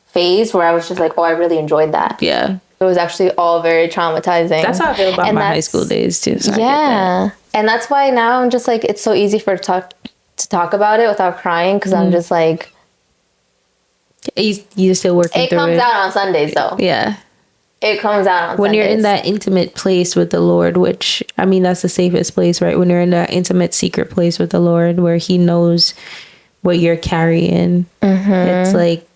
[SPEAKER 1] phase where I was just like, oh, I really enjoyed that.
[SPEAKER 2] Yeah.
[SPEAKER 1] It was actually all very traumatizing.
[SPEAKER 2] That's how I feel about my high school days too. So
[SPEAKER 1] yeah. And that's why now I'm just like, it's so easy to talk about it without crying. Because I'm just like,
[SPEAKER 2] you're still working through it.
[SPEAKER 1] It comes out on Sundays though.
[SPEAKER 2] Yeah.
[SPEAKER 1] It comes out on
[SPEAKER 2] when
[SPEAKER 1] Sundays.
[SPEAKER 2] You're in that intimate place with the Lord, which, I mean, that's the safest place, right? When you're in that intimate secret place with the Lord where he knows what you're carrying. It's like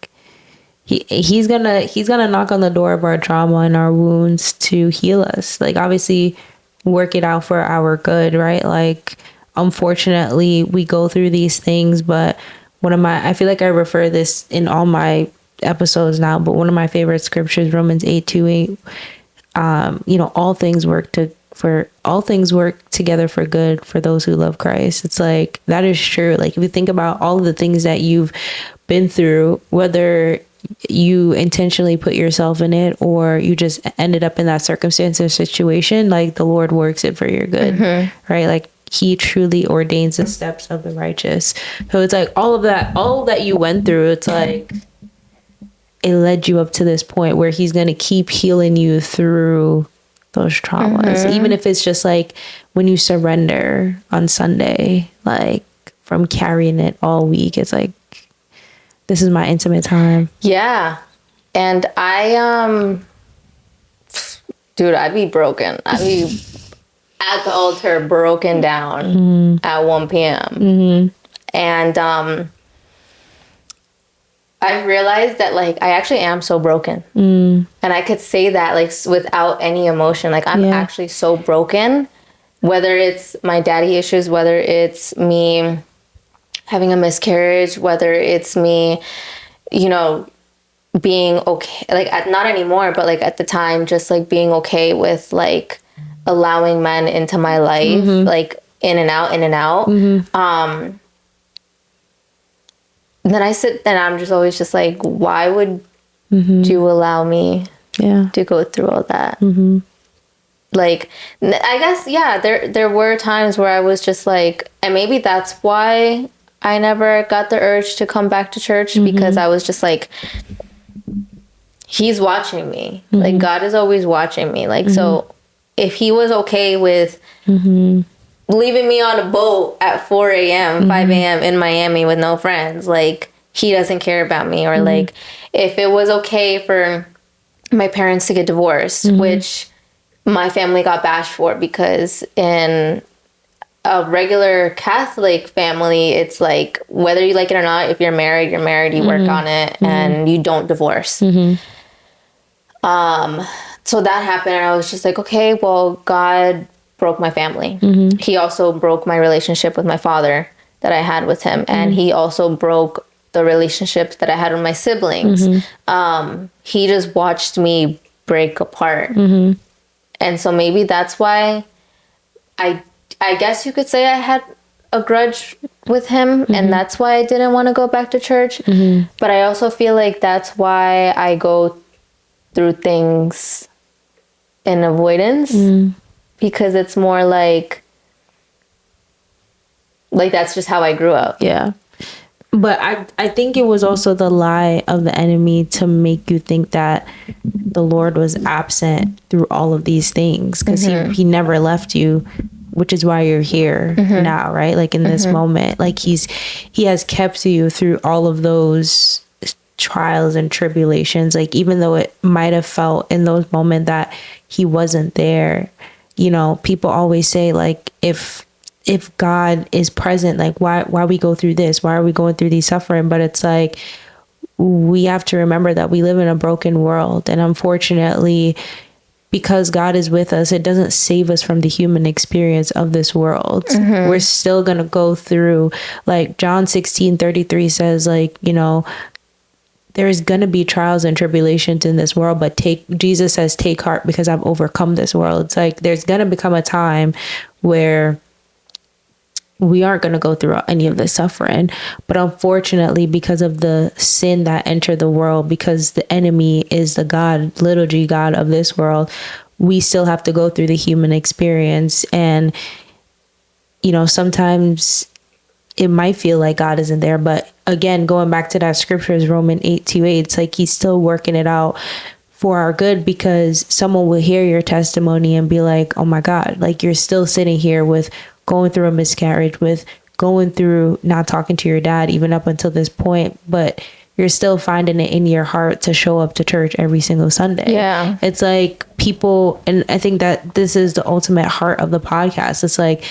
[SPEAKER 2] he's gonna knock on the door of our trauma and our wounds to heal us. Like, obviously work it out for our good, right? Like, unfortunately we go through these things, but I feel like I refer this in all my episodes now, but one of my favorite scriptures, Romans 8:28, you know, all things work together for good for those who love Christ. It's like, that is true. Like, if you think about all of the things that you've been through, whether you intentionally put yourself in it or you just ended up in that circumstance or situation, like, the Lord works it for your good, right? Like, he truly ordains the steps of the righteous. So it's like all that you went through, it's like it led you up to this point where he's going to keep healing you through those traumas. Even if it's just like when you surrender on Sunday, like, from carrying it all week, it's like, this is my intimate time.
[SPEAKER 1] Yeah. And I'd be broken. I'd be at the altar broken down at 1 p.m. And I realized that, like, I actually am so broken. And I could say that, like, without any emotion. Like, I'm actually so broken. Whether it's my daddy issues, whether it's me having a miscarriage, whether it's me, you know, being okay. Like, not anymore, but, like, at the time, just, like, being okay with, like, allowing men into my life, like, in and out. Then I sit and I'm just always just like, why would you allow me to go through all that? Like, I guess, there were times where I was just like, and maybe that's why I never got the urge to come back to church, because I was just like, he's watching me. Like, God is always watching me. Like, so if he was okay with leaving me on a boat at 4 a.m., 5 a.m. in Miami with no friends, like, he doesn't care about me. Or like, if it was okay for my parents to get divorced, which my family got bashed for, because in a regular Catholic family, it's like, whether you like it or not, if you're married, you're married, you work on it, and you don't divorce. So that happened, and I was just like, okay, well, God broke my family. He also broke my relationship with my father that I had with him, and he also broke the relationships that I had with my siblings. He just watched me break apart. And so maybe that's why I guess you could say I had a grudge with him, and that's why I didn't want to go back to church. But I also feel like that's why I go through things in avoidance, because it's more like that's just how I grew up.
[SPEAKER 2] Yeah. But I think it was also the lie of the enemy to make you think that the Lord was absent through all of these things, because he never left you, which is why you're here now, right? Like in this moment, like he has kept you through all of those trials and tribulations. Like even though it might have felt in those moments that he wasn't there, you know, people always say like, if God is present, like why we go through this? Why are we going through these suffering? But it's like, we have to remember that we live in a broken world. And unfortunately, because God is with us, it doesn't save us from the human experience of this world. We're still going to go through, like John 16:33 says, like, you know, there's going to be trials and tribulations in this world, but Jesus says, take heart because I've overcome this world. It's like, there's going to become a time where we aren't going to go through any of this suffering. But unfortunately, because of the sin that entered the world, because the enemy is the God, little g God of this world, we still have to go through the human experience. And, you know, sometimes it might feel like God isn't there. But again, going back to that scripture, is Romans 8:28, it's like he's still working it out for our good, because someone will hear your testimony and be like, oh my God, like you're still sitting here with going through a miscarriage, with going through not talking to your dad even up until this point, but you're still finding it in your heart to show up to church every single Sunday.
[SPEAKER 1] Yeah.
[SPEAKER 2] It's like people, and I think that this is the ultimate heart of the podcast. It's like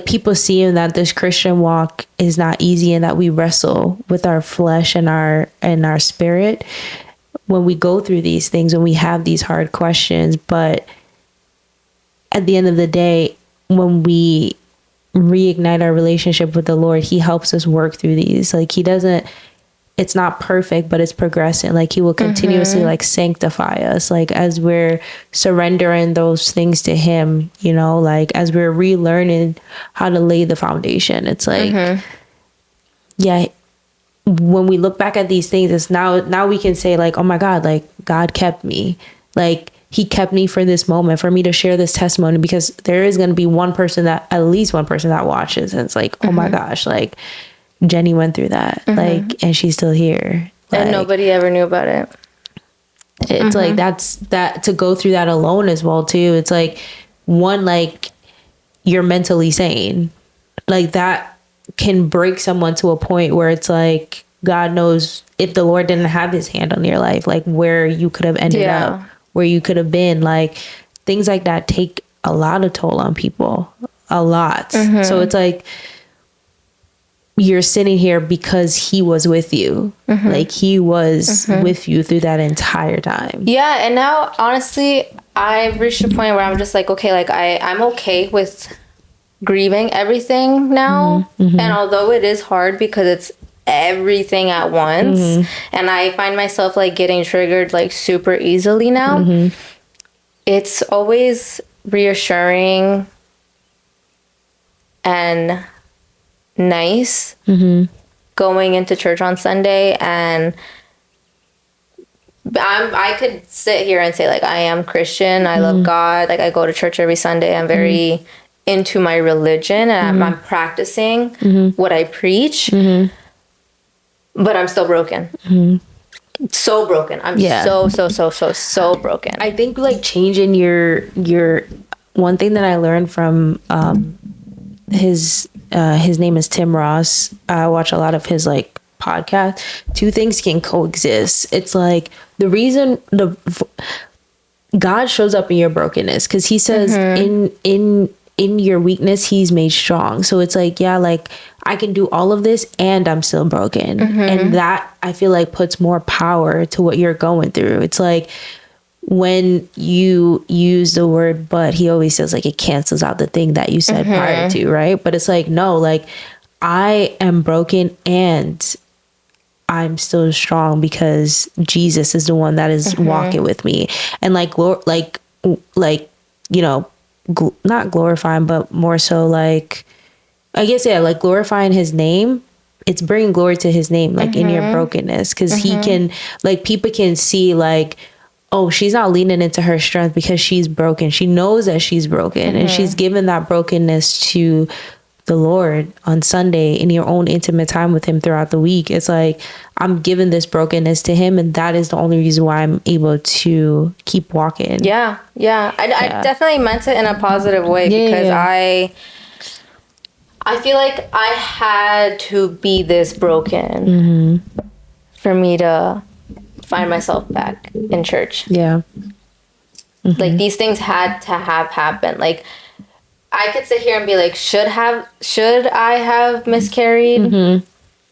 [SPEAKER 2] people seeing that this Christian walk is not easy, and that we wrestle with our flesh and our spirit when we go through these things, when we have these hard questions. But at the end of the day, when we reignite our relationship with the Lord, he helps us work through these. Like it's not perfect, but it's progressing. Like he will continuously like sanctify us, like as we're surrendering those things to him, you know, like as we're relearning how to lay the foundation. It's like, yeah, when we look back at these things, it's now we can say like, oh my God, like God kept me. Like he kept me for this moment, for me to share this testimony, because there is going to be at least one person that watches. And it's like, oh my gosh, like Jenny went through that, like, and she's still here. Like,
[SPEAKER 1] and nobody ever knew about it.
[SPEAKER 2] It's like, that to go through that alone as well too. It's like, one, like you're mentally sane, like that can break someone to a point where it's like, God knows if the Lord didn't have his hand on your life, like where you could have ended up, where you could have been. Like things like that take a lot of toll on people, a lot. So it's like, you're sitting here because he was with you. Like he was with you through that entire time.
[SPEAKER 1] Yeah. And now honestly, I've reached a point where I'm just like, okay, like I'm okay with grieving everything now. And although it is hard because it's everything at once, and I find myself like getting triggered like super easily now, it's always reassuring and nice going into church on Sunday. And I could sit here and say like, I am Christian, I love God, like I go to church every Sunday, I'm very into my religion, and I'm practicing what I preach, but I'm still broken. So broken. I'm so broken.
[SPEAKER 2] I think like changing your one thing that I learned from his name is Tim Ross. I watch a lot of his like podcast. Two things can coexist. It's like the reason God shows up in your brokenness, because he says in your weakness he's made strong. So it's like, yeah, like I can do all of this and I'm still broken. And that I feel like puts more power to what you're going through. It's like when you use the word but, he always says like it cancels out the thing that you said prior to, right? But it's like, no, like I am broken and I'm still strong because Jesus is the one that is walking with me. And like, you know, not glorifying, but more so like, I guess, yeah, like glorifying his name. It's bringing glory to his name, like in your brokenness. Cause he can, like, people can see like, oh, she's not leaning into her strength because she's broken. She knows that she's broken and she's given that brokenness to the Lord on Sunday in your own intimate time with him throughout the week. It's like, I'm giving this brokenness to him, and that is the only reason why I'm able to keep walking.
[SPEAKER 1] Yeah. I definitely meant it in a positive way because I feel like I had to be this broken for me to find myself back in church.
[SPEAKER 2] Yeah.
[SPEAKER 1] Like, these things had to have happened. Like, I could sit here and be like, should I have miscarried?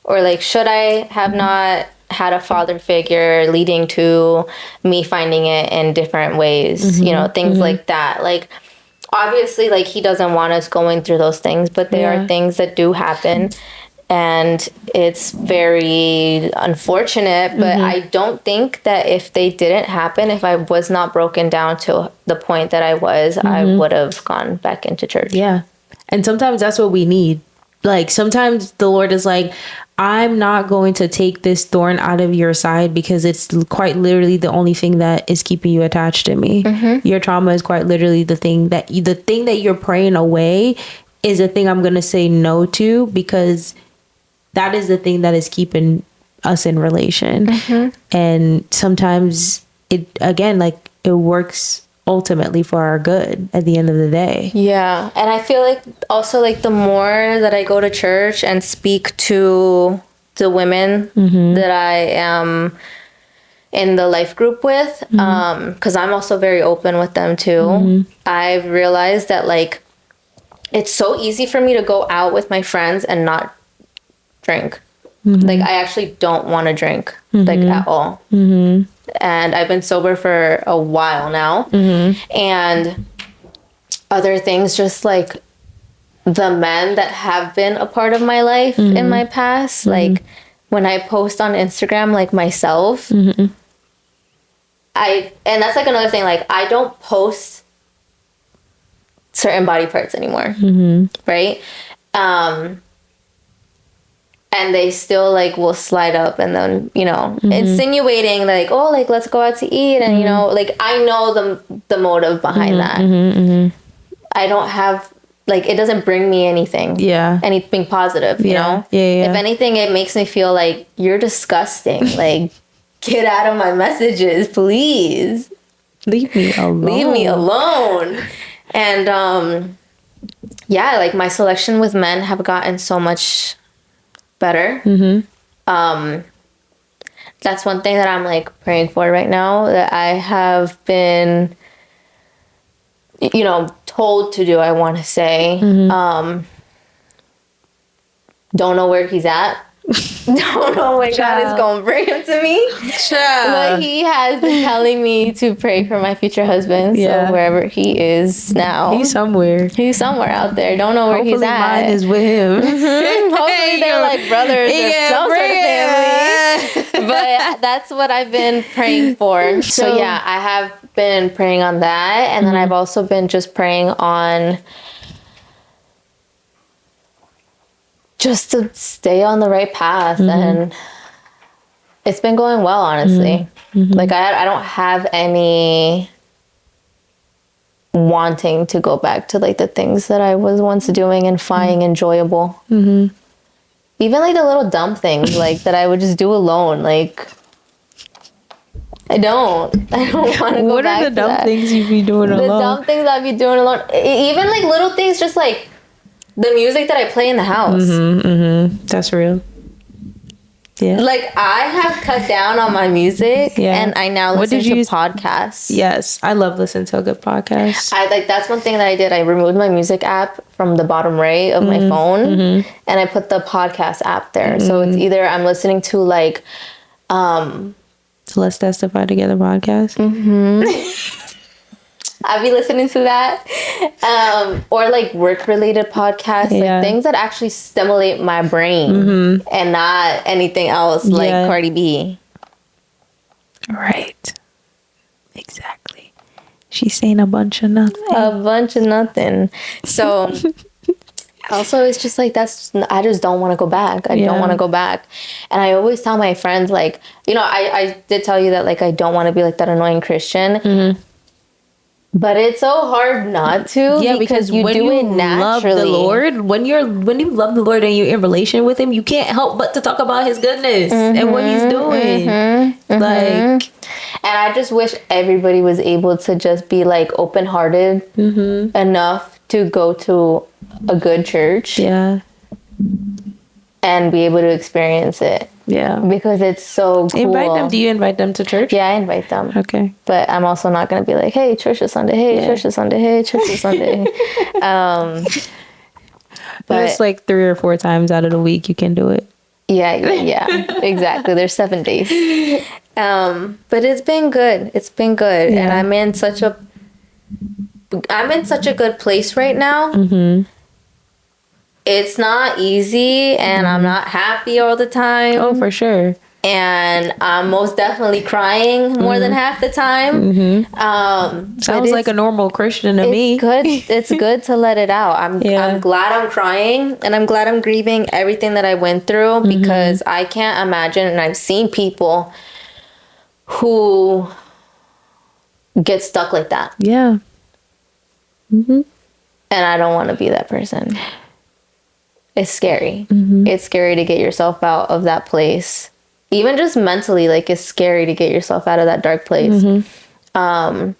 [SPEAKER 1] Or like, should I have not had a father figure leading to me finding it in different ways? You know, things like that. Like, obviously, like, he doesn't want us going through those things, but they are things that do happen. And it's very unfortunate, but I don't think that if they didn't happen, if I was not broken down to the point that I was, I would have gone back into church.
[SPEAKER 2] Yeah. And sometimes that's what we need. Like, sometimes the Lord is like, I'm not going to take this thorn out of your side because it's quite literally the only thing that is keeping you attached to me. Your trauma is quite literally the thing that you're praying away is the thing I'm going to say no to, because that is the thing that is keeping us in relation. And sometimes it works ultimately for our good at the end of the day. Yeah.
[SPEAKER 1] And I feel like also, like, the more that I go to church and speak to the women that I am in the life group with, because I'm also very open with them too, I've realized that, like, it's so easy for me to go out with my friends and not drink. Like, I actually don't want to drink, like, at all. And I've been sober for a while now. And other things, just like the men that have been a part of my life in my past, like, when I post on Instagram, like, myself, and that's like another thing, like, I don't post certain body parts anymore, right? And they still, like, will slide up and then, you know, insinuating, like, oh, like, let's go out to eat. And, you know, like, I know the motive behind that. I don't have, like, it doesn't bring me anything. Anything positive, you know? If anything, it makes me feel like, you're disgusting. Like, get out of my messages, please.
[SPEAKER 2] Leave me alone.
[SPEAKER 1] And, yeah, like, my selection with men have gotten so much better. That's one thing that I'm, like, praying for right now, that I have been, you know, told to do, I want to say. Don't know where he's at. Don't know when God is going to bring him to me. But he has been telling me to pray for my future husband. So wherever he is now.
[SPEAKER 2] He's somewhere out
[SPEAKER 1] there. Don't know where he's at.
[SPEAKER 2] Mine is with him.
[SPEAKER 1] Hopefully they're like brothers or some sort of family. But that's what I've been praying for. So yeah, I have been praying on that. And then I've also been just praying on just to stay on the right path. And it's been going well, honestly. Like, I don't have any wanting to go back to, like, the things that I was once doing and finding enjoyable. Even, like, the little dumb things, like, that I would just do alone. Like, I don't want to go back to that.
[SPEAKER 2] What are the dumb things you be doing alone?
[SPEAKER 1] The dumb things I'd be doing alone. Even, like, little things, just, like, the music that I play in the house.
[SPEAKER 2] That's real. Yeah.
[SPEAKER 1] Like, I have cut down on my music, and I now listen to podcasts.
[SPEAKER 2] Yes, I love listening to a good podcast.
[SPEAKER 1] That's one thing that I did. I removed my music app from the bottom right of my phone, and I put the podcast app there. So it's either I'm listening to, like,
[SPEAKER 2] Let's Testify Together podcast.
[SPEAKER 1] I'd be listening to that. Or like work-related podcasts, like things that actually stimulate my brain and not anything else like Cardi B.
[SPEAKER 2] Right. Exactly. She's saying a bunch of nothing.
[SPEAKER 1] A bunch of nothing. So also it's just like I just don't want to go back. I don't want to go back. And I always tell my friends, like, you know, I did tell you that like I don't want to be like that annoying Christian. But it's so hard not to.
[SPEAKER 2] Yeah, because you do it naturally. Love the Lord, when you love the Lord and you're in relation with him, you can't help but to talk about his goodness and what he's doing. Like,
[SPEAKER 1] and I just wish everybody was able to just be like open-hearted enough to go to a good church.
[SPEAKER 2] Yeah.
[SPEAKER 1] And be able to experience it.
[SPEAKER 2] Yeah.
[SPEAKER 1] Because it's so cool.
[SPEAKER 2] Invite them. Do you invite them to church?
[SPEAKER 1] Yeah, I invite them.
[SPEAKER 2] Okay.
[SPEAKER 1] But I'm also not going to be like, hey, church is Sunday. Hey, church is Sunday. Hey, church is Sunday.
[SPEAKER 2] But it's like 3 or 4 times out of the week you can do it.
[SPEAKER 1] Yeah, exactly. There's 7 days. But it's been good. It's been good. Yeah. And I'm in such a good place right now. It's not easy, and I'm not happy all the time.
[SPEAKER 2] Oh, for sure.
[SPEAKER 1] And I'm most definitely crying more than half the time.
[SPEAKER 2] Sounds like a normal Christian to me.
[SPEAKER 1] It's good to let it out. I'm glad I'm crying, and I'm glad I'm grieving everything that I went through, because I can't imagine, and I've seen people who get stuck like that.
[SPEAKER 2] Yeah.
[SPEAKER 1] And I don't want to be that person. It's scary. It's scary to get yourself out of that place. Even just mentally, like, it's scary to get yourself out of that dark place. But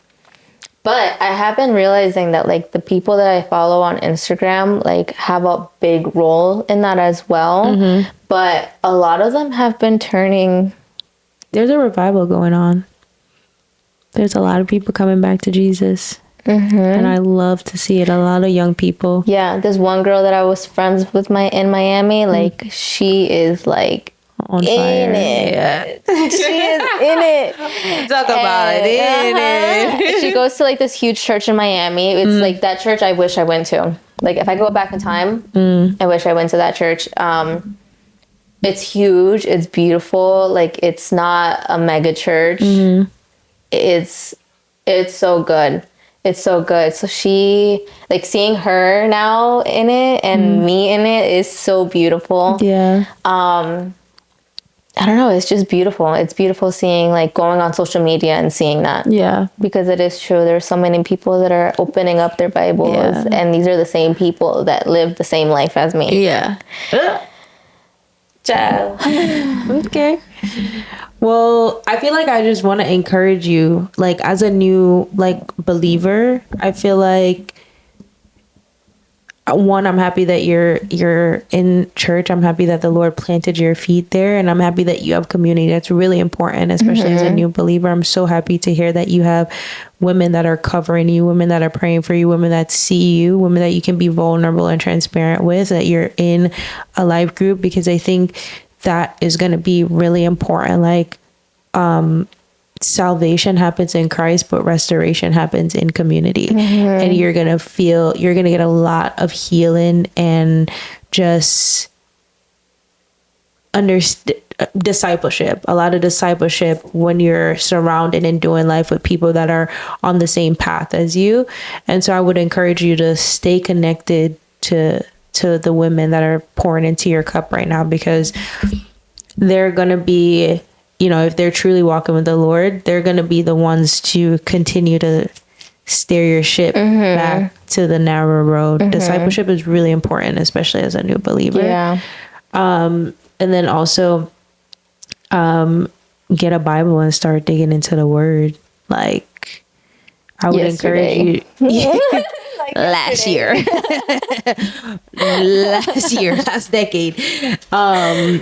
[SPEAKER 1] I have been realizing that, like, the people that I follow on Instagram, like, have a big role in that as well. But a lot of them have been turning.
[SPEAKER 2] There's a revival going on. There's a lot of people coming back to Jesus. And I love to see it. A lot of young people. Yeah,
[SPEAKER 1] there's one girl that I was friends with in Miami. Like, she is like
[SPEAKER 2] on fire.
[SPEAKER 1] Yeah. She is in it.
[SPEAKER 2] Talk about it. In it.
[SPEAKER 1] She goes to like this huge church in Miami. It's like that church I wish I went to. Like, if I go back in time, I wish I went to that church. It's huge. It's beautiful. Like, it's not a mega church. It's so good. It's so good. So she, like, seeing her now in it and me in it is so beautiful.
[SPEAKER 2] Yeah.
[SPEAKER 1] I don't know. It's just beautiful. It's beautiful seeing, like, going on social media and seeing that.
[SPEAKER 2] Yeah.
[SPEAKER 1] Because it is true. There's so many people that are opening up their Bibles, and these are the same people that live the same life as me.
[SPEAKER 2] Yeah.
[SPEAKER 1] Ciao.
[SPEAKER 2] Okay. Well, I feel like I just want to encourage you, like, as a new, like, believer. I feel like, one, I'm happy that you're in church. I'm happy that the Lord planted your feet there, and I'm happy that you have community. That's really important, especially as a new believer. I'm so happy to hear that you have women that are covering you, women that are praying for you, women that see you, women that you can be vulnerable and transparent with, that you're in a life group, because I think that is going to be really important. Like, salvation happens in Christ, but restoration happens in community. And you're going to get a lot of healing and just discipleship, a lot of discipleship when you're surrounded and doing life with people that are on the same path as you. And so I would encourage you to stay connected to the women that are pouring into your cup right now, because they're going to be, you know, if they're truly walking with the Lord, they're going to be the ones to continue to steer your ship back to the narrow road. Discipleship is really important, especially as a new believer.
[SPEAKER 1] Yeah.
[SPEAKER 2] And then also get a Bible and start digging into the word. Like, I would encourage you. Last decade. I'm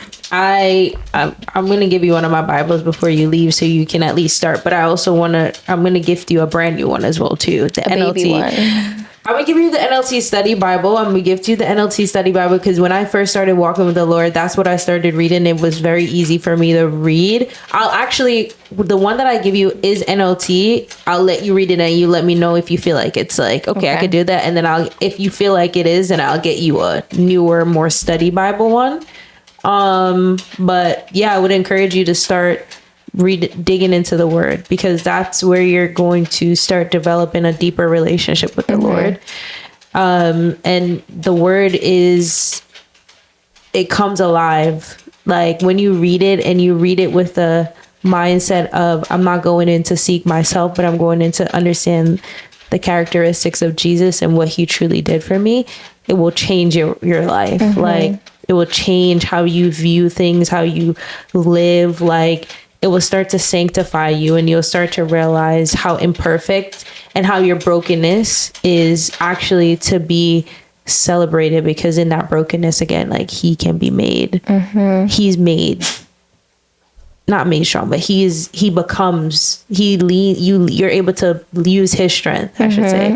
[SPEAKER 2] gonna give you one of my Bibles before you leave, so you can at least start. But I also I'm gonna gift you a brand new one as well too. The NLT one. I would give you the NLT Study Bible. I'm going to give to you the NLT Study Bible because when I first started walking with the Lord, that's what I started reading. It was very easy for me to read. The one that I give you is NLT. I'll let you read it and you let me know if you feel like it's like, okay, I could do that. And then if you feel like it is, then I'll get you a newer, more study Bible one. But yeah, I would encourage you to start digging into the word, because that's where you're going to start developing a deeper relationship with the Lord. And the word it comes alive. Like when you read it and you read it with the mindset of, I'm not going in to seek myself, but I'm going in to understand the characteristics of Jesus and what he truly did for me, it will change your life. Like it will change how you view things, how you live. Like it will start to sanctify you, and you'll start to realize how imperfect and how your brokenness is actually to be celebrated, because in that brokenness, again, like he can be made. He's made, not made strong, but you're able to use his strength, I should say.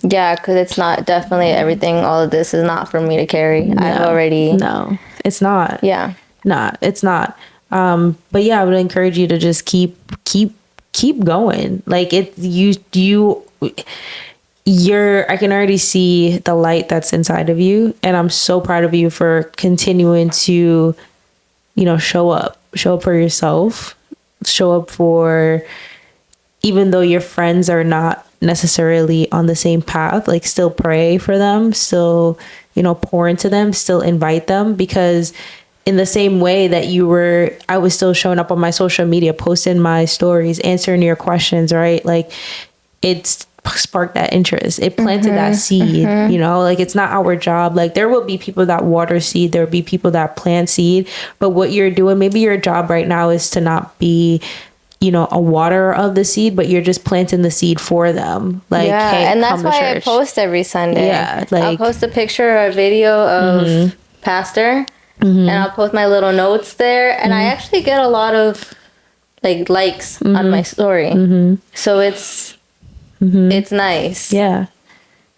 [SPEAKER 1] Yeah, because it's not definitely everything. All of this is not for me to carry.
[SPEAKER 2] No, it's not.
[SPEAKER 1] Yeah.
[SPEAKER 2] Nah, it's not. But yeah, I would encourage you to just keep going. Like I can already see the light that's inside of you, and I'm so proud of you for continuing to, show up for yourself, show up for, even though your friends are not necessarily on the same path, like still pray for them, still, pour into them, still invite them, because in the same way that I was still showing up on my social media, posting my stories, answering your questions, right? Like it's sparked that interest. It planted that seed, like it's not our job. Like there will be people that water seed. There will be people that plant seed. But what you're doing, maybe your job right now is to not be, a waterer of the seed, but you're just planting the seed for them. Like,
[SPEAKER 1] yeah,
[SPEAKER 2] hey,
[SPEAKER 1] and that's why I post every Sunday.
[SPEAKER 2] Yeah, like
[SPEAKER 1] I'll post a picture or a video of Pastor. And I'll post my little notes there, and I actually get a lot of likes on my story. So it's nice.
[SPEAKER 2] Yeah.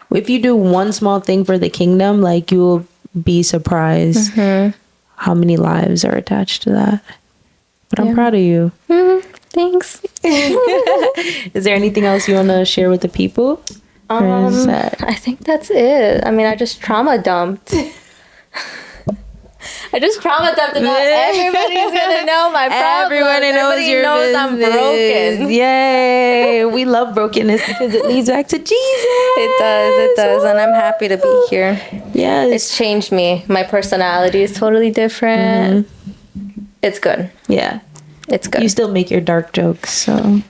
[SPEAKER 2] If you do one small thing for the kingdom, like you will be surprised how many lives are attached to that. But I'm proud of you.
[SPEAKER 1] Thanks.
[SPEAKER 2] Is there anything else you want to share with the people?
[SPEAKER 1] I think that's it. I mean, I just trauma dumped. And now everybody's gonna know my problem. Everybody knows I'm broken.
[SPEAKER 2] Yay! We love brokenness because it leads back to Jesus.
[SPEAKER 1] It does, and I'm happy to be here.
[SPEAKER 2] Yes,
[SPEAKER 1] it's changed me. My personality is totally different. It's good.
[SPEAKER 2] Yeah,
[SPEAKER 1] it's good.
[SPEAKER 2] You still make your dark jokes, so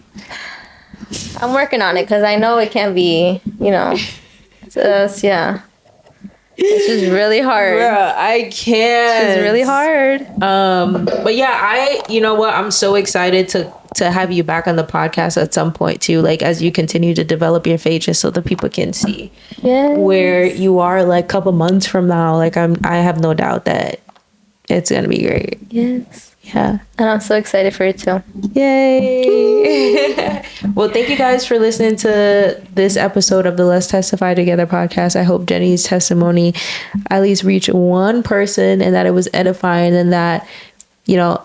[SPEAKER 1] I'm working on it because I know it can be. It's just really hard.
[SPEAKER 2] Bruh, I can't.
[SPEAKER 1] It's really hard.
[SPEAKER 2] But yeah, I'm so excited to have you back on the podcast at some point too. Like as you continue to develop your faith, just so the people can see where you are like a couple months from now. Like I have no doubt that it's gonna be great.
[SPEAKER 1] Yes.
[SPEAKER 2] Yeah.
[SPEAKER 1] And I'm so excited for it too.
[SPEAKER 2] Yay. Well, thank you guys for listening to this episode of the Let's Testify Together podcast. I hope Jenny's testimony at least reached one person, and that it was edifying, and that,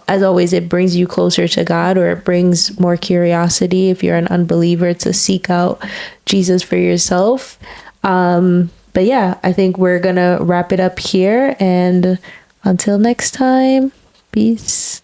[SPEAKER 2] as always, it brings you closer to God, or it brings more curiosity if you're an unbeliever to seek out Jesus for yourself. But yeah, I think we're going to wrap it up here, and until next time. Peace.